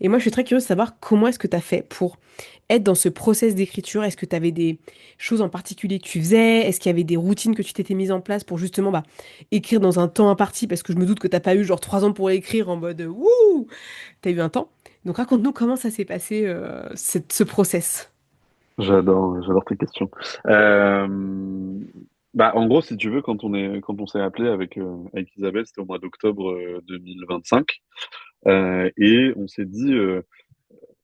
Et moi je suis très curieuse de savoir comment est-ce que tu as fait pour être dans ce process d'écriture. Est-ce que tu avais des choses en particulier que tu faisais? Est-ce qu'il y avait des routines que tu t'étais mise en place pour justement bah, écrire dans un temps imparti? Parce que je me doute que t'as pas eu genre 3 ans pour écrire en mode wouh, t'as eu un temps. Donc raconte-nous comment ça s'est passé ce process. j'adore tes questions. Euh, Bah, en gros, si tu veux, quand on s'est appelé avec Isabelle, c'était au mois d'octobre 2025. Et on s'est dit,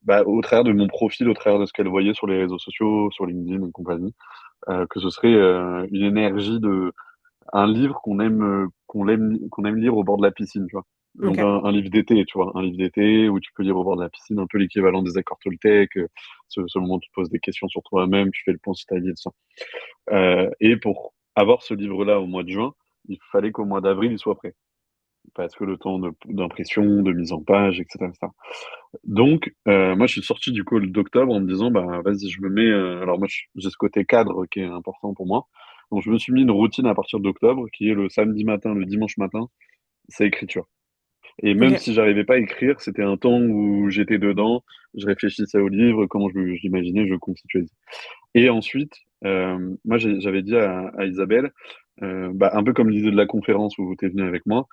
bah, au travers de mon profil, au travers de ce qu'elle voyait sur les réseaux sociaux, sur LinkedIn et compagnie, que ce serait une énergie de un livre qu'on aime lire au bord de la piscine, tu vois. Donc Ok. un livre d'été, tu vois, un livre d'été où tu peux lire au bord de la piscine, un peu l'équivalent des accords Toltec, ce moment où tu te poses des questions sur toi-même, tu fais le point sur ta vie et tout ça. Et pour avoir ce livre-là au mois de juin, il fallait qu'au mois d'avril, il soit prêt. Parce que le temps d'impression, de mise en page, etc., etc. Donc, moi, je suis sorti du call d'octobre en me disant, bah, vas-y, je me mets. Alors, moi, j'ai ce côté cadre qui est important pour moi. Donc, je me suis mis une routine à partir d'octobre, qui est le samedi matin, le dimanche matin, c'est écriture. Et même Ok. si j'arrivais pas à écrire, c'était un temps où j'étais dedans, je réfléchissais au livre, comment je l'imaginais, je constituais. Et ensuite, moi, j'avais dit à Isabelle, bah, un peu comme l'idée de la conférence où tu es venu avec moi,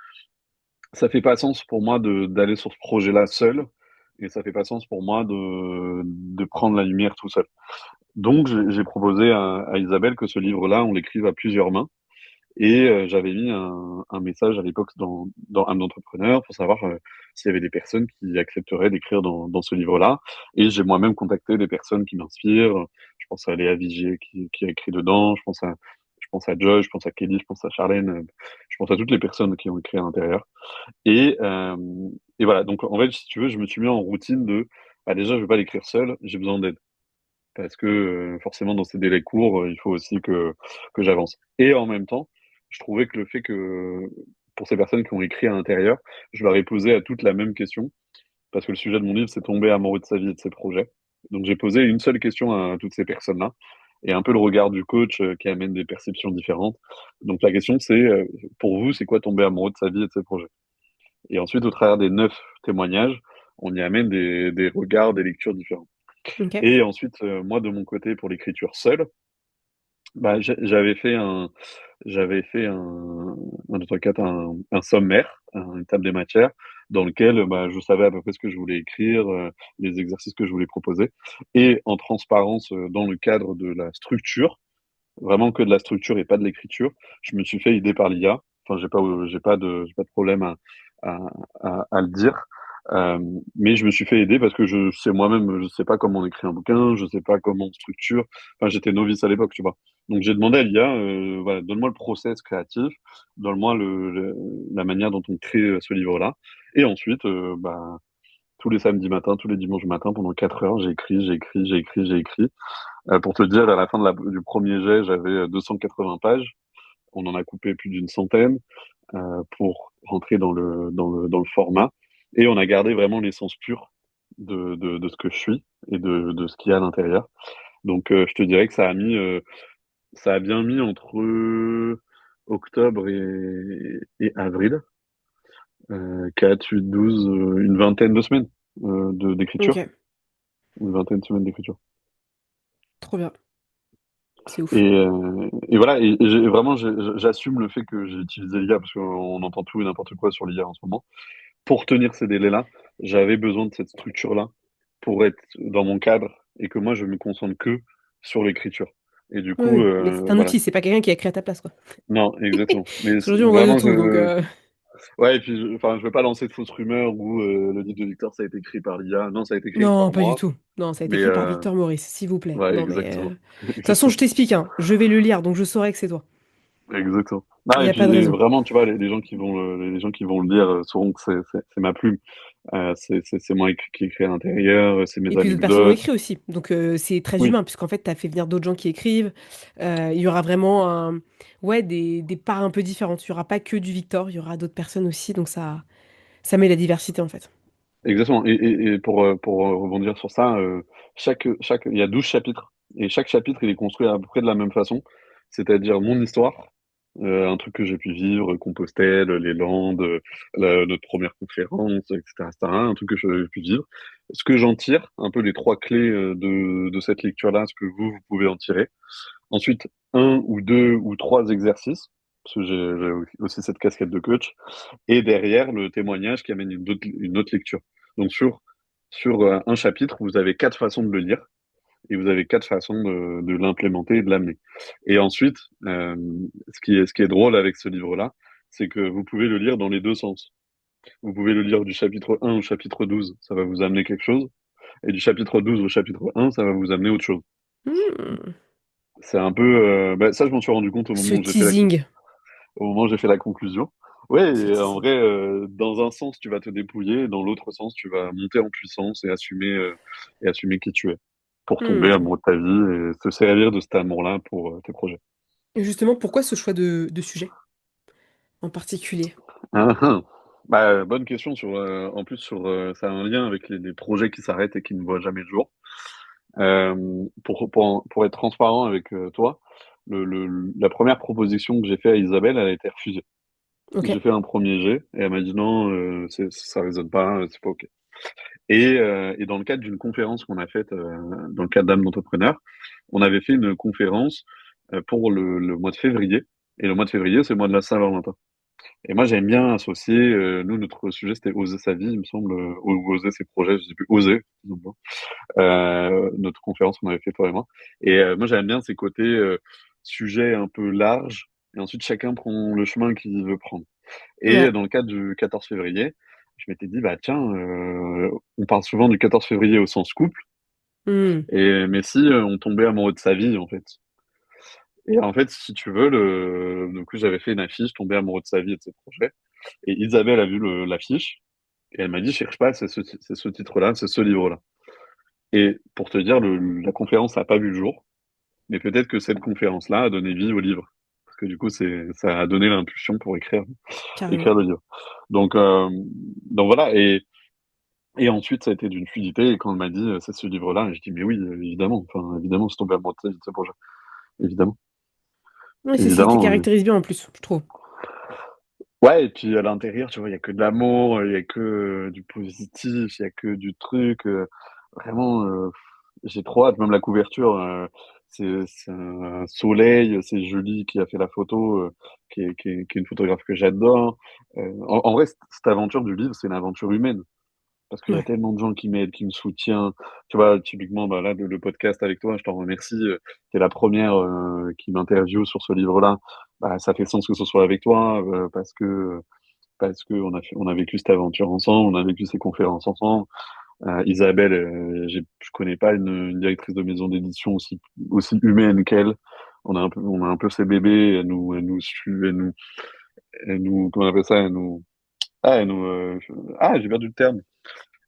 ça fait pas sens pour moi d'aller sur ce projet-là seul, et ça fait pas sens pour moi de prendre la lumière tout seul. Donc, j'ai proposé à Isabelle que ce livre-là, on l'écrive à plusieurs mains. Et j'avais mis un message à l'époque dans un entrepreneur pour savoir s'il y avait des personnes qui accepteraient d'écrire dans ce livre-là. Et j'ai moi-même contacté des personnes qui m'inspirent. Je pense à Léa Vigier qui a écrit dedans. Je pense à Joy, je pense à Kelly, je pense à Charlène. Je pense à toutes les personnes qui ont écrit à l'intérieur. Et, euh, et voilà. Donc, en fait, si tu veux, je me suis mis en routine de, bah, déjà, je vais pas l'écrire seul. J'ai besoin d'aide. Parce que forcément, dans ces délais courts, il faut aussi que j'avance. Et en même temps, je trouvais que le fait que, pour ces personnes qui ont écrit à l'intérieur, je leur ai posé à toutes la même question, parce que le sujet de mon livre, c'est tomber amoureux de sa vie et de ses projets. Donc j'ai posé une seule question à toutes ces personnes-là, et un peu le regard du coach qui amène des perceptions différentes. Donc la question, c'est, pour vous, c'est quoi tomber amoureux de sa vie et de ses projets? Et ensuite, au travers des 9 témoignages, on y amène des regards, des lectures différentes. Ok. Et ensuite, moi, de mon côté, pour l'écriture seule, bah, un, deux, trois, quatre, un sommaire, une table des matières, dans lequel bah, je savais à peu près ce que je voulais écrire, les exercices que je voulais proposer, et en transparence dans le cadre de la structure, vraiment que de la structure et pas de l'écriture, je me suis fait aider par l'IA. Enfin, j'ai pas de problème à, à le dire. Euh, mais je me suis fait aider parce que je sais moi-même, je sais pas comment on écrit un bouquin, je sais pas comment on structure. Enfin, j'étais novice à l'époque, tu vois. Donc j'ai demandé à l'IA, voilà, donne-moi le process créatif, donne-moi la manière dont on crée ce livre-là. Et ensuite, bah, tous les samedis matins, tous les dimanches matins, pendant 4 heures, j'ai écrit, j'ai écrit, j'ai écrit, j'ai écrit. Pour te dire, à la fin du premier jet, j'avais 280 pages. On en a coupé plus d'une centaine pour rentrer dans le format. Et on a gardé vraiment l'essence pure de ce que je suis et de ce qu'il y a à l'intérieur. Donc, je te dirais que ça a bien mis entre octobre et avril, 4, 8, 12, une vingtaine de semaines d'écriture. Ok. Une vingtaine de semaines d'écriture. Trop bien. C'est ouf. Et voilà, et vraiment, j'assume le fait que j'ai utilisé l'IA parce qu'on entend tout et n'importe quoi sur l'IA en ce moment. Pour tenir ces délais-là, j'avais besoin de cette structure-là pour être dans mon cadre et que moi, je me concentre que sur l'écriture. Et du Oui, coup, oui. Mais c'est un voilà. outil, c'est pas quelqu'un qui a créé à ta place, quoi. Non, exactement. Mais Parce qu'aujourd'hui, on voit de vraiment, tout, donc ouais, et puis, enfin, je veux pas lancer de fausses rumeurs où le livre de Victor, ça a été écrit par l'IA. Non, ça a été écrit non, par pas du moi. tout. Non, ça a été Mais, écrit par Victor Maurice, s'il vous plaît. ouais, Non, mais exactement. de toute façon, je Exactement. t'explique, hein. Je vais le lire, donc je saurai que c'est toi. Exactement. Non, Il n'y et a pas puis de et raison. vraiment, tu vois, les gens qui vont les gens qui vont le lire sauront que c'est ma plume. C'est moi qui écris à l'intérieur, c'est mes Et puis d'autres personnes ont anecdotes. écrit aussi. Donc c'est très Oui, humain, puisqu'en fait, tu as fait venir d'autres gens qui écrivent. Il y aura vraiment ouais, des parts un peu différentes. Il n'y aura pas que du Victor, il y aura d'autres personnes aussi. Donc ça met la diversité, en fait. Exactement. Et pour rebondir sur ça, il y a 12 chapitres. Et chaque chapitre, il est construit à peu près de la même façon. C'est-à-dire mon histoire, un truc que j'ai pu vivre, Compostelle, les Landes, notre première conférence, etc., etc., un truc que j'ai pu vivre. Ce que j'en tire, un peu les trois clés de cette lecture-là, ce que vous pouvez en tirer. Ensuite, un ou deux ou trois exercices, parce que j'ai aussi cette casquette de coach, et derrière le témoignage qui amène une autre lecture. Donc sur un chapitre, vous avez quatre façons de le lire et vous avez quatre façons de l'implémenter et de l'amener. Et ensuite, ce qui est drôle avec ce livre-là, c'est que vous pouvez le lire dans les deux sens. Vous pouvez le lire du chapitre 1 au chapitre 12, ça va vous amener quelque chose, et du chapitre 12 au chapitre 1, ça va vous amener autre chose. Hmm. C'est un peu... ça, je m'en suis rendu compte Ce teasing. au moment où j'ai fait la conclusion. Ouais, Ce et en teasing. vrai, dans un sens, tu vas te dépouiller, dans l'autre sens, tu vas monter en puissance et assumer qui tu es, pour tomber Hmm. amoureux de ta vie et se servir de cet amour-là pour tes projets. Et justement, pourquoi ce choix de sujet en particulier? Ah, ah. Bah, bonne question en plus ça a un lien avec les projets qui s'arrêtent et qui ne voient jamais le jour. Pour être transparent avec toi, la première proposition que j'ai faite à Isabelle, elle a été refusée. Ok. J'ai fait un premier jet et elle m'a dit non, ça résonne pas, c'est pas ok. Et dans le cadre d'une conférence qu'on a faite dans le cadre d'âme d'entrepreneur, on avait fait une conférence pour le mois de février. Et le mois de février, c'est le mois de la Saint-Valentin. Et moi, j'aime bien associer, nous, notre sujet, c'était oser sa vie, il me semble, ou oser ses projets, je sais plus, oser, tout simplement. Notre conférence qu'on avait fait toi et moi. Et moi, j'aime bien ces côtés sujets un peu larges. Et ensuite, chacun prend le chemin qu'il veut prendre. Et Ouais. dans le cadre du 14 février, je m'étais dit, bah tiens, on parle souvent du 14 février au sens couple, Hmm. mais si on tombait amoureux de sa vie, en fait. Et en fait, si tu veux, du coup, j'avais fait une affiche, tomber amoureux de sa vie et de ses projets. Et Isabelle a vu l'affiche, et elle m'a dit, cherche pas, c'est ce titre-là, c'est ce livre-là. Et pour te dire, la conférence n'a pas vu le jour, mais peut-être que cette conférence-là a donné vie au livre. Parce que du coup, ça a donné l'impulsion pour Carrément. écrire le livre. Donc, euh, donc voilà. Et ensuite, ça a été d'une fluidité. Et quand elle m'a dit, c'est ce livre-là, et je dis, mais oui, évidemment. Enfin, évidemment, c'est tombé amoureux de ce projet. Évidemment. Ouais, c'est ce qui te Évidemment. caractérise bien en plus, je trouve. Ouais, et puis à l'intérieur, tu vois, il y a que de l'amour, il y a que du positif, il y a que du truc. Vraiment, j'ai trop hâte. Même la couverture, c'est un soleil, c'est Julie qui a fait la photo, qui est une photographe que j'adore. En vrai, cette aventure du livre, c'est une aventure humaine. Parce qu'il y a Ouais. tellement de gens qui m'aident, qui me soutiennent. Tu vois, typiquement, bah là, le podcast avec toi, je t'en remercie. T'es la première qui m'interviewe sur ce livre-là. Bah, ça fait sens que ce soit avec toi, parce que on a vécu cette aventure ensemble, on a vécu ces conférences ensemble. Isabelle, je connais pas une directrice de maison d'édition aussi humaine qu'elle. On a un peu ses bébés, elle nous suit, comment on appelle ça, j'ai perdu le terme.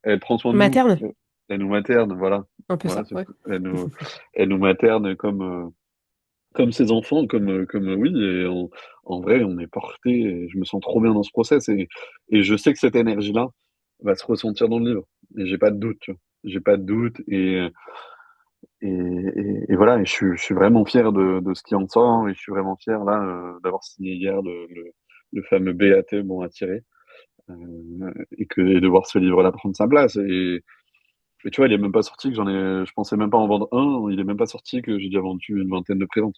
Elle prend soin de nous. Materne? Elle nous materne, voilà. Un peu Voilà, ça, c'est ouais. tout. Elle nous materne comme ses enfants, oui. Et en vrai, on est porté. Et je me sens trop bien dans ce process. Et je sais que cette énergie-là va se ressentir dans le livre. Et j'ai pas de doute, tu vois. J'ai pas de doute. Et voilà. Et je suis vraiment fier de ce qui en sort. Et je suis vraiment fier, là, d'avoir signé hier le fameux BAT, bon à tirer. Et de voir ce livre-là prendre sa place. Et tu vois, il est même pas sorti je pensais même pas en vendre un, il est même pas sorti que j'ai déjà vendu une vingtaine de préventes.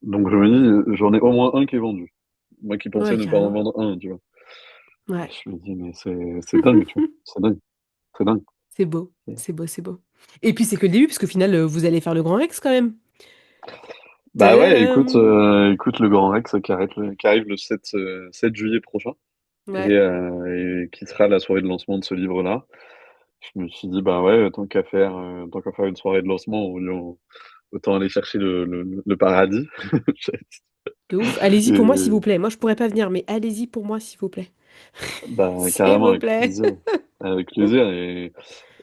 Donc je me dis, j'en ai au moins un qui est vendu. Moi qui pensais Ouais, ne pas en carrément. vendre un, tu vois. Ouais. Je me dis, mais c'est dingue, tu vois. C'est dingue, c'est dingue. C'est beau. C'est beau, c'est beau. Et puis c'est que le début, parce qu'au final, vous allez faire le Grand Rex quand même. Bah ouais, écoute, Tadadam. écoute le Grand Rex qui arrive le 7 juillet prochain Ouais. et qui sera la soirée de lancement de ce livre-là. Je me suis dit, bah ouais, tant qu'à faire une soirée de lancement, autant aller chercher le paradis. De ouf. Allez-y pour moi, s'il vous Et, plaît. Moi, je pourrais pas venir, mais allez-y pour moi, s'il vous plaît. bah, S'il carrément, vous avec plaît. plaisir. Avec plaisir.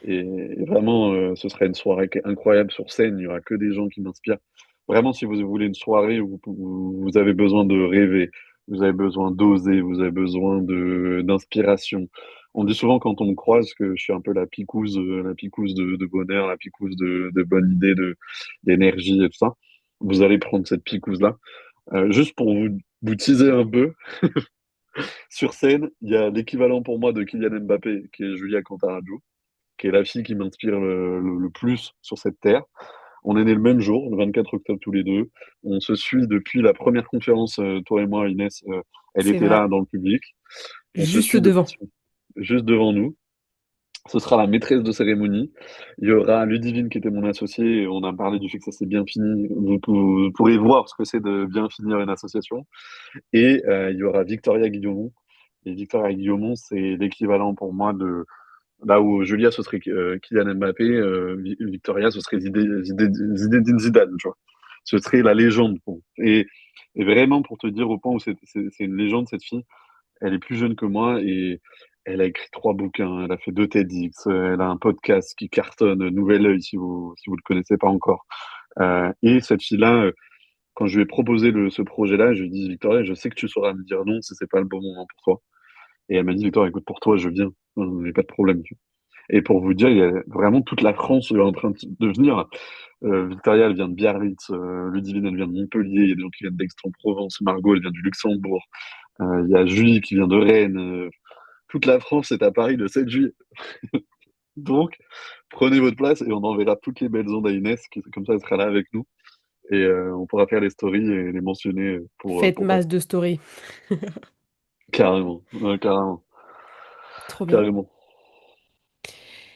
Et vraiment, ce sera une soirée incroyable sur scène. Il y aura que des gens qui m'inspirent. Vraiment, si vous voulez une soirée où vous avez besoin de rêver, vous avez besoin d'oser, vous avez besoin d'inspiration, On dit souvent quand on me croise que je suis un peu la picouse de bonheur, la picouse de bonne idée, d'énergie et tout ça. Vous allez prendre cette picouse-là. Juste pour vous teaser un peu, sur scène, il y a l'équivalent pour moi de Kylian Mbappé, qui est Julia Cantarajou, qui est la fille qui m'inspire le plus sur cette terre. On est nés le même jour, le 24 octobre tous les deux. On se suit depuis la première conférence, toi et moi, Inès, elle C'est était vrai. là dans le public. On se Juste suit depuis devant. juste devant nous. Ce sera la maîtresse de cérémonie. Il y aura Ludivine qui était mon associé. On a parlé du fait que ça s'est bien fini. Vous pourrez voir ce que c'est de bien finir une association. Et il y aura Victoria Guillaumont. Et Victoria Guillaumont, c'est l'équivalent pour moi de là où Julia ce serait Kylian Mbappé, Victoria ce serait Zinedine Zidane, tu vois. Ce serait la légende. Bon. Et vraiment pour te dire au point où c'est une légende cette fille. Elle est plus jeune que moi et elle a écrit 3 bouquins, elle a fait 2 TEDx, elle a un podcast qui cartonne, Nouvel Œil, si vous le connaissez pas encore. Et cette fille-là, quand je lui ai proposé ce projet-là, je lui ai dit, Victoria, je sais que tu sauras me dire non si c'est pas le bon moment pour toi. Et elle m'a dit, Victoria, écoute, pour toi, je viens. Il n'y a pas de problème. Et pour vous dire, il y a vraiment toute la France en train de venir. Victoria, elle vient de Biarritz, Ludivine, elle vient de Montpellier, il y a des gens qui viennent d'Aix-en-Provence, Margot, elle vient du Luxembourg, il y a Julie qui vient de Rennes, toute la France est à Paris le 7 juillet. Donc, prenez votre place et on enverra toutes les belles ondes à Inès, comme ça elle sera là avec nous. Et on pourra faire les stories et les mentionner Faites pour toi. masse de story. Carrément, ouais, carrément, Trop bien. carrément.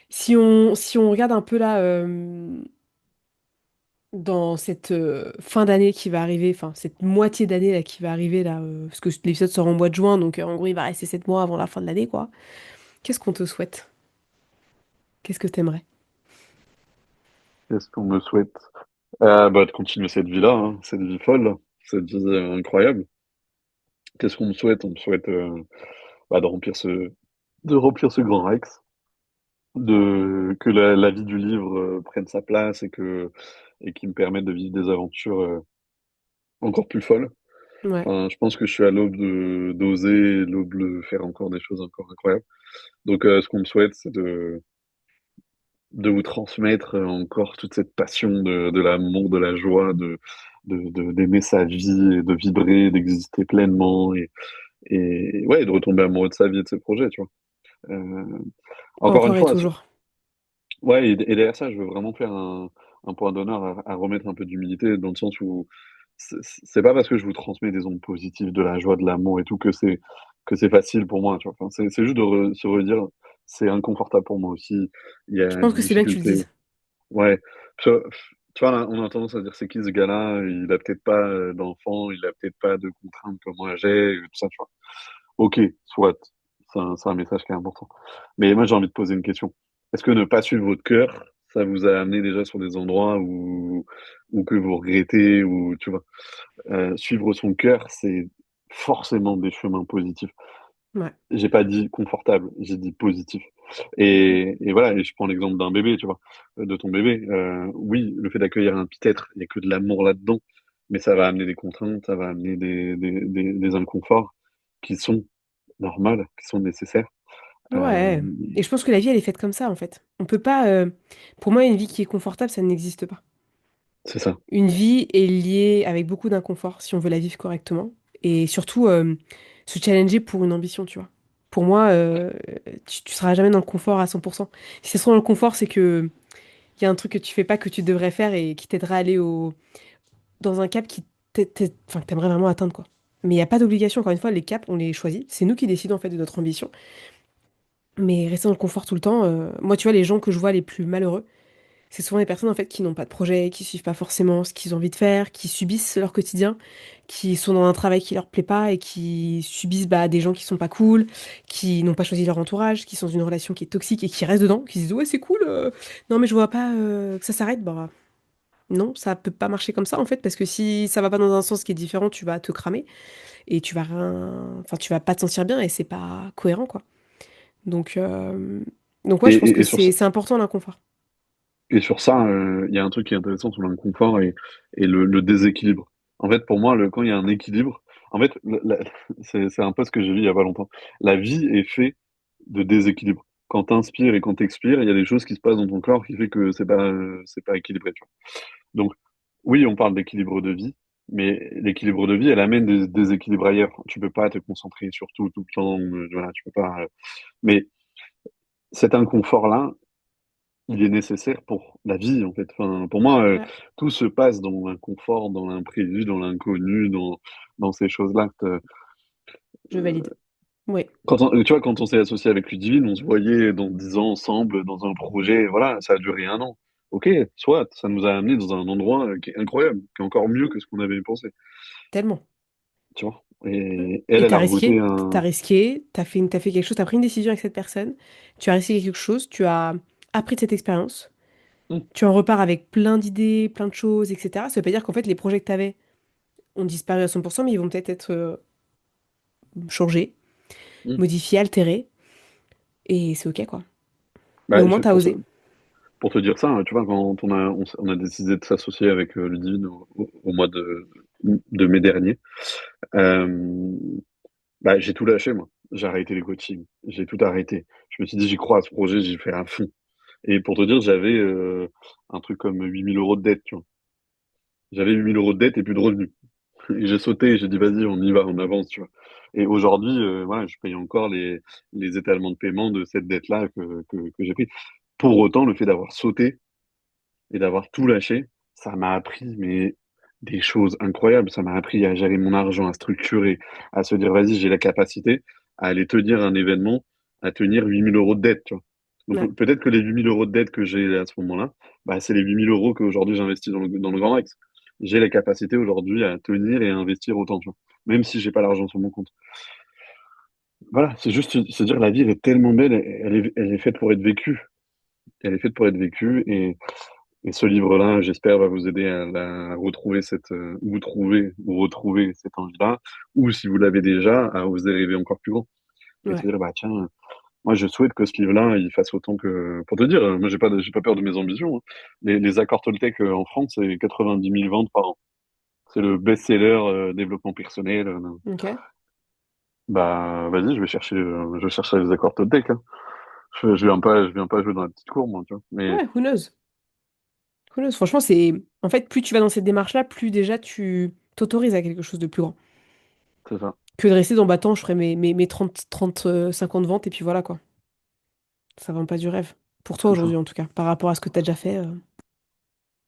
Si on regarde un peu là, dans cette fin d'année qui va arriver, enfin cette moitié d'année là qui va arriver là, parce que l'épisode sort en mois de juin, donc en gros il va rester 7 mois avant la fin de l'année, quoi. Qu'est-ce qu'on te souhaite? Qu'est-ce que t'aimerais? Qu'est-ce qu'on me souhaite? Bah, de continuer cette vie-là, hein, cette vie folle, cette vie incroyable. Qu'est-ce qu'on me souhaite? On me souhaite bah, de remplir ce grand Rex, que la vie du livre prenne sa place et qui me permette de vivre des aventures encore plus folles. Ouais, Enfin, je pense que je suis à l'aube d'oser, l'aube de faire encore des choses encore incroyables. Donc, ce qu'on me souhaite, c'est de vous transmettre encore toute cette passion de l'amour, de la joie, d'aimer sa vie, et de vibrer, d'exister pleinement et ouais, de retomber amoureux de sa vie et de ses projets, tu vois. Euh, Encore une encore et fois, toujours. ouais, et derrière ça, je veux vraiment faire un point d'honneur à remettre un peu d'humilité dans le sens où c'est pas parce que je vous transmets des ondes positives, de la joie, de l'amour et tout que c'est facile pour moi, tu vois. Enfin, c'est juste se redire, c'est inconfortable pour moi aussi. Il y Je a pense des que c'est bien que tu le difficultés. dises. Ouais. Tu vois, là, on a tendance à dire c'est qui ce gars-là? Il a peut-être pas d'enfant, il a peut-être pas de contraintes comme moi j'ai, tout ça, tu vois. Ok, soit. C'est un message qui est important. Mais moi, j'ai envie de poser une question. Est-ce que ne pas suivre votre cœur, ça vous a amené déjà sur des endroits où que vous regrettez, ou tu vois, suivre son cœur, c'est forcément des chemins positifs. Ouais. J'ai pas dit confortable, j'ai dit positif. Mm. Et voilà, et je prends l'exemple d'un bébé, tu vois, de ton bébé. Oui, le fait d'accueillir un petit-être, il n'y a que de l'amour là-dedans, mais ça va amener des contraintes, ça va amener des inconforts qui sont normales, qui sont nécessaires. Euh, Ouais. Et je pense que la vie, elle est faite comme ça, en fait. On peut pas. Pour moi, une vie qui est confortable, ça n'existe pas. c'est ça. Une vie est liée avec beaucoup d'inconfort si on veut la vivre correctement. Et surtout, se challenger pour une ambition, tu vois. Pour moi, tu seras jamais dans le confort à 100%. Si c'est trop dans le confort, c'est que il y a un truc que tu fais pas que tu devrais faire et qui t'aidera à aller dans un cap qui enfin, que t'aimerais vraiment atteindre, quoi. Mais il n'y a pas d'obligation, encore une fois, les caps, on les choisit. C'est nous qui décidons, en fait, de notre ambition. Mais rester dans le confort tout le temps, moi, tu vois, les gens que je vois les plus malheureux, c'est souvent des personnes en fait qui n'ont pas de projet, qui suivent pas forcément ce qu'ils ont envie de faire, qui subissent leur quotidien, qui sont dans un travail qui leur plaît pas et qui subissent bah, des gens qui sont pas cool, qui n'ont pas choisi leur entourage, qui sont dans une relation qui est toxique et qui restent dedans, qui se disent ouais c'est cool, non mais je vois pas que ça s'arrête, bah non ça peut pas marcher comme ça en fait parce que si ça va pas dans un sens qui est différent, tu vas te cramer et tu vas rien, enfin tu vas pas te sentir bien et c'est pas cohérent quoi. Donc euh, donc ouais Et, je pense et, que et sur ça, c'est important l'inconfort. il y a un truc qui est intéressant sur l'inconfort et le déséquilibre. En fait, pour moi, quand il y a un équilibre, en fait, c'est un peu ce que j'ai vu il y a pas longtemps. La vie est faite de déséquilibre. Quand t'inspires et quand t'expires, il y a des choses qui se passent dans ton corps qui fait que c'est pas équilibré, tu vois. Donc, oui, on parle d'équilibre de vie, mais l'équilibre de vie, elle amène des déséquilibres ailleurs. Tu peux pas te concentrer sur tout le temps, voilà, tu peux pas. Mais cet inconfort-là, il est nécessaire pour la vie, en fait. Enfin, pour moi, Ouais, tout se passe dans l'inconfort, dans l'imprévu, dans l'inconnu, dans ces choses-là. je valide. Oui, Tu vois, quand on s'est associé avec Ludivine, on se voyait dans 10 ans ensemble dans un projet. Voilà, ça a duré un an. Ok, soit, ça nous a amené dans un endroit qui est incroyable, qui est encore mieux que ce qu'on avait pensé. tellement. Tu vois. Mm. Et elle, Et elle a rejeté t'as un. risqué, t'as fait quelque chose, t'as pris une décision avec cette personne, tu as risqué quelque chose, tu as appris de cette expérience, Hum, tu en repars avec plein d'idées, plein de choses, etc. Ça veut pas dire qu'en fait les projets que t'avais ont disparu à 100%, mais ils vont peut-être être changés, hum. modifiés, altérés, et c'est ok quoi. Mais Bah, au moins t'as osé. pour te dire ça, tu vois, quand on a décidé de s'associer avec Ludivine au mois de mai dernier, euh, bah, j'ai tout lâché, moi. J'ai arrêté les coachings. J'ai tout arrêté. Je me suis dit, j'y crois à ce projet, j'y fais à fond. Et pour te dire, j'avais un truc comme 8 000 € de dette, tu vois. J'avais 8 000 € de dette et plus de revenus. Et j'ai sauté, j'ai dit, vas-y, on y va, on avance, tu vois. Et aujourd'hui, voilà, je paye encore les étalements de paiement de cette dette-là que j'ai pris. Pour autant, le fait d'avoir sauté et d'avoir tout lâché, ça m'a appris, mais des choses incroyables. Ça m'a appris à gérer mon argent, à structurer, à se dire, vas-y, j'ai la capacité à aller tenir un événement, à tenir 8 000 € de dette, tu vois. Ouais, Donc peut-être que les 8 000 € de dette que j'ai à ce moment-là, bah, c'est les 8 000 € qu'aujourd'hui j'investis dans le Grand Rex. J'ai la capacité aujourd'hui à tenir et à investir autant, tu vois. Même si j'ai pas l'argent sur mon compte. Voilà, c'est juste se dire la vie elle est tellement belle, elle est faite pour être vécue. Elle est faite pour être vécue et ce livre-là, j'espère, va vous aider à retrouver vous trouver ou retrouver cette envie-là, ou si vous l'avez déjà, à oser rêver encore plus grand. Et se ouais. dire, bah tiens, moi je souhaite que ce livre-là, il fasse autant que. Pour te dire, moi j'ai pas peur de mes ambitions, hein. Les accords Toltec en France, c'est 90 000 ventes par an. C'est le best-seller développement personnel. Ok. Bah vas-y, je vais chercher les accords Toltec, hein. Je viens pas jouer dans la petite cour, moi, tu vois. Mais Ouais, who knows? Who knows? Franchement, c'est. En fait, plus tu vas dans cette démarche-là, plus déjà tu t'autorises à quelque chose de plus grand. c'est ça, Que de rester dans battant, je ferai mes 50 ventes et puis voilà quoi. Ça vend pas du rêve. Pour toi c'est ça. aujourd'hui en tout cas. Par rapport à ce que t'as déjà fait,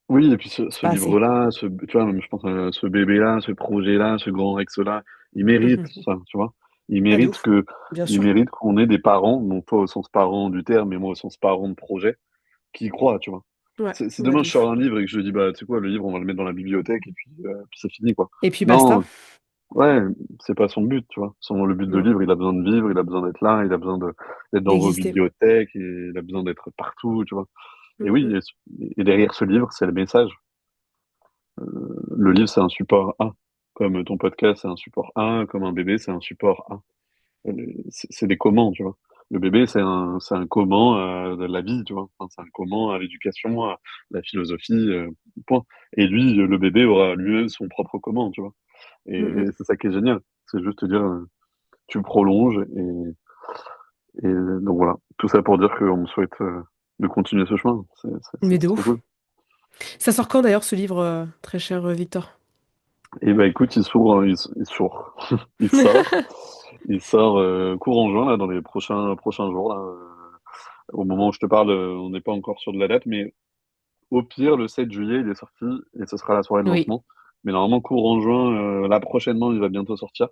Oui, et puis c'est ce pas assez. livre-là, tu vois, même je pense à ce bébé-là, ce projet-là, ce grand Rex-là, il mérite Mhm. ça, tu vois. Il Ah, de mérite ouf. Bien il sûr. mérite qu'on ait des parents, non toi au sens parent du terme, mais moi au sens parent de projet, qui y croient, tu vois. Ouais, Si ouais, demain de je sors ouf. un livre et que je dis, bah, tu sais quoi, le livre, on va le mettre dans la bibliothèque et puis c'est fini, quoi. Et puis basta. Non, ouais, c'est pas son but, tu vois. Le but de Non. livre, il a besoin de vivre, il a besoin d'être là, il a besoin d'être dans vos D'exister. bibliothèques, et il a besoin d'être partout, tu vois. Et oui, Mhm. et derrière ce livre, c'est le message. Le livre, c'est un support A. Comme ton podcast, c'est un support A, comme un bébé, c'est un support A. C'est des comment, tu vois. Le bébé, c'est un comment de la vie, tu vois. Enfin, c'est un comment à l'éducation, à la philosophie, point. Et lui, le bébé aura lui-même son propre comment, tu vois. Et Mhm. c'est ça qui est génial. C'est juste te dire, tu prolonges et donc voilà. Tout ça pour dire qu'on me souhaite de continuer ce chemin. Mais de C'est trop ouf. cool. Ça sort quand d'ailleurs ce livre, très cher Victor? Et bah écoute, il sort. Il sort. Il sort courant juin, là, dans les prochains jours, là. Au moment où je te parle, on n'est pas encore sûr de la date, mais au pire, le 7 juillet, il est sorti et ce sera la soirée de Oui. lancement. Mais normalement, courant juin, là prochainement, il va bientôt sortir.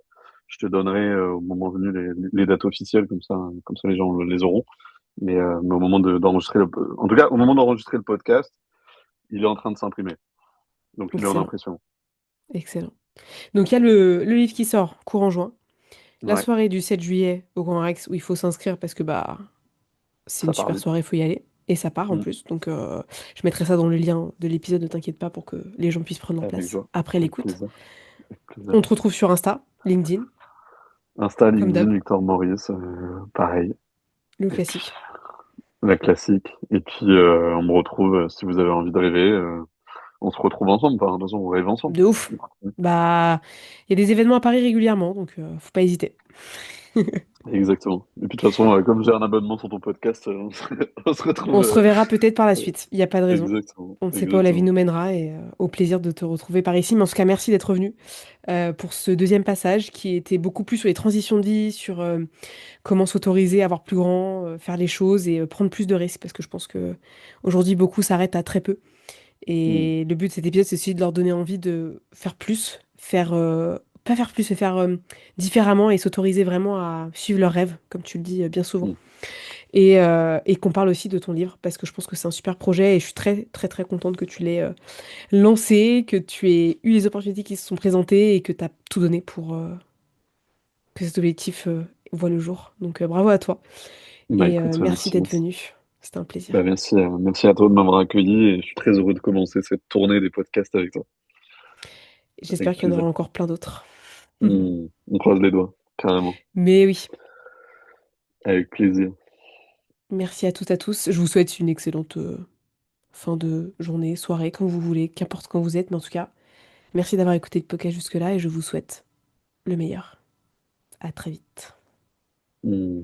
Je te donnerai au moment venu les dates officielles, comme ça les gens les auront. Mais au moment d'enregistrer en tout cas, au moment d'enregistrer le podcast, il est en train de s'imprimer. Donc il est en Excellent. impression. Excellent. Donc il y a le livre qui sort courant juin. La Ouais, soirée du 7 juillet au Grand Rex où il faut s'inscrire parce que bah c'est ça une part super vite. soirée, il faut y aller. Et ça part en Mm. plus. Donc je mettrai ça dans le lien de l'épisode, ne t'inquiète pas pour que les gens puissent prendre leur Avec place joie, après avec l'écoute. plaisir, avec plaisir. On te retrouve sur Insta, LinkedIn, Insta, comme LinkedIn, d'hab, Victor Maurice, pareil. le Et puis, classique. la classique. Et puis, on me retrouve, si vous avez envie de rêver, on se retrouve ensemble. Enfin, de toute façon, on rêve ensemble. De ouf. Bah, il y a des événements à Paris régulièrement, donc faut pas hésiter. Exactement. Et puis de toute façon, comme j'ai un abonnement sur ton podcast, on se retrouve. On se reverra peut-être par la suite. Il n'y a pas de raison. Exactement, On ne sait pas où la vie exactement. nous mènera et au plaisir de te retrouver par ici. Mais en tout cas, merci d'être revenu pour ce deuxième passage qui était beaucoup plus sur les transitions de vie, sur comment s'autoriser à avoir plus grand, faire les choses et prendre plus de risques parce que je pense que aujourd'hui beaucoup s'arrêtent à très peu. Mm, Et le but de cet épisode, c'est aussi de leur donner envie de faire plus, faire pas faire plus, mais faire différemment et s'autoriser vraiment à suivre leurs rêves, comme tu le dis bien souvent. mm. Et qu'on parle aussi de ton livre parce que je pense que c'est un super projet et je suis très très très contente que tu l'aies lancé, que tu aies eu les opportunités qui se sont présentées et que tu as tout donné pour que cet objectif voit le jour. Donc bravo à toi. Bah Et écoute, merci merci, d'être merci. venu. C'était un Bah plaisir. merci, merci à toi de m'avoir accueilli et je suis très heureux de commencer cette tournée des podcasts avec toi. J'espère Avec qu'il y en aura plaisir. encore plein d'autres. On croise les doigts, carrément. Mais oui, Avec plaisir. merci à toutes et à tous. Je vous souhaite une excellente fin de journée, soirée, comme vous voulez, qu'importe quand vous êtes. Mais en tout cas, merci d'avoir écouté le podcast jusque-là et je vous souhaite le meilleur. À très vite. Mm.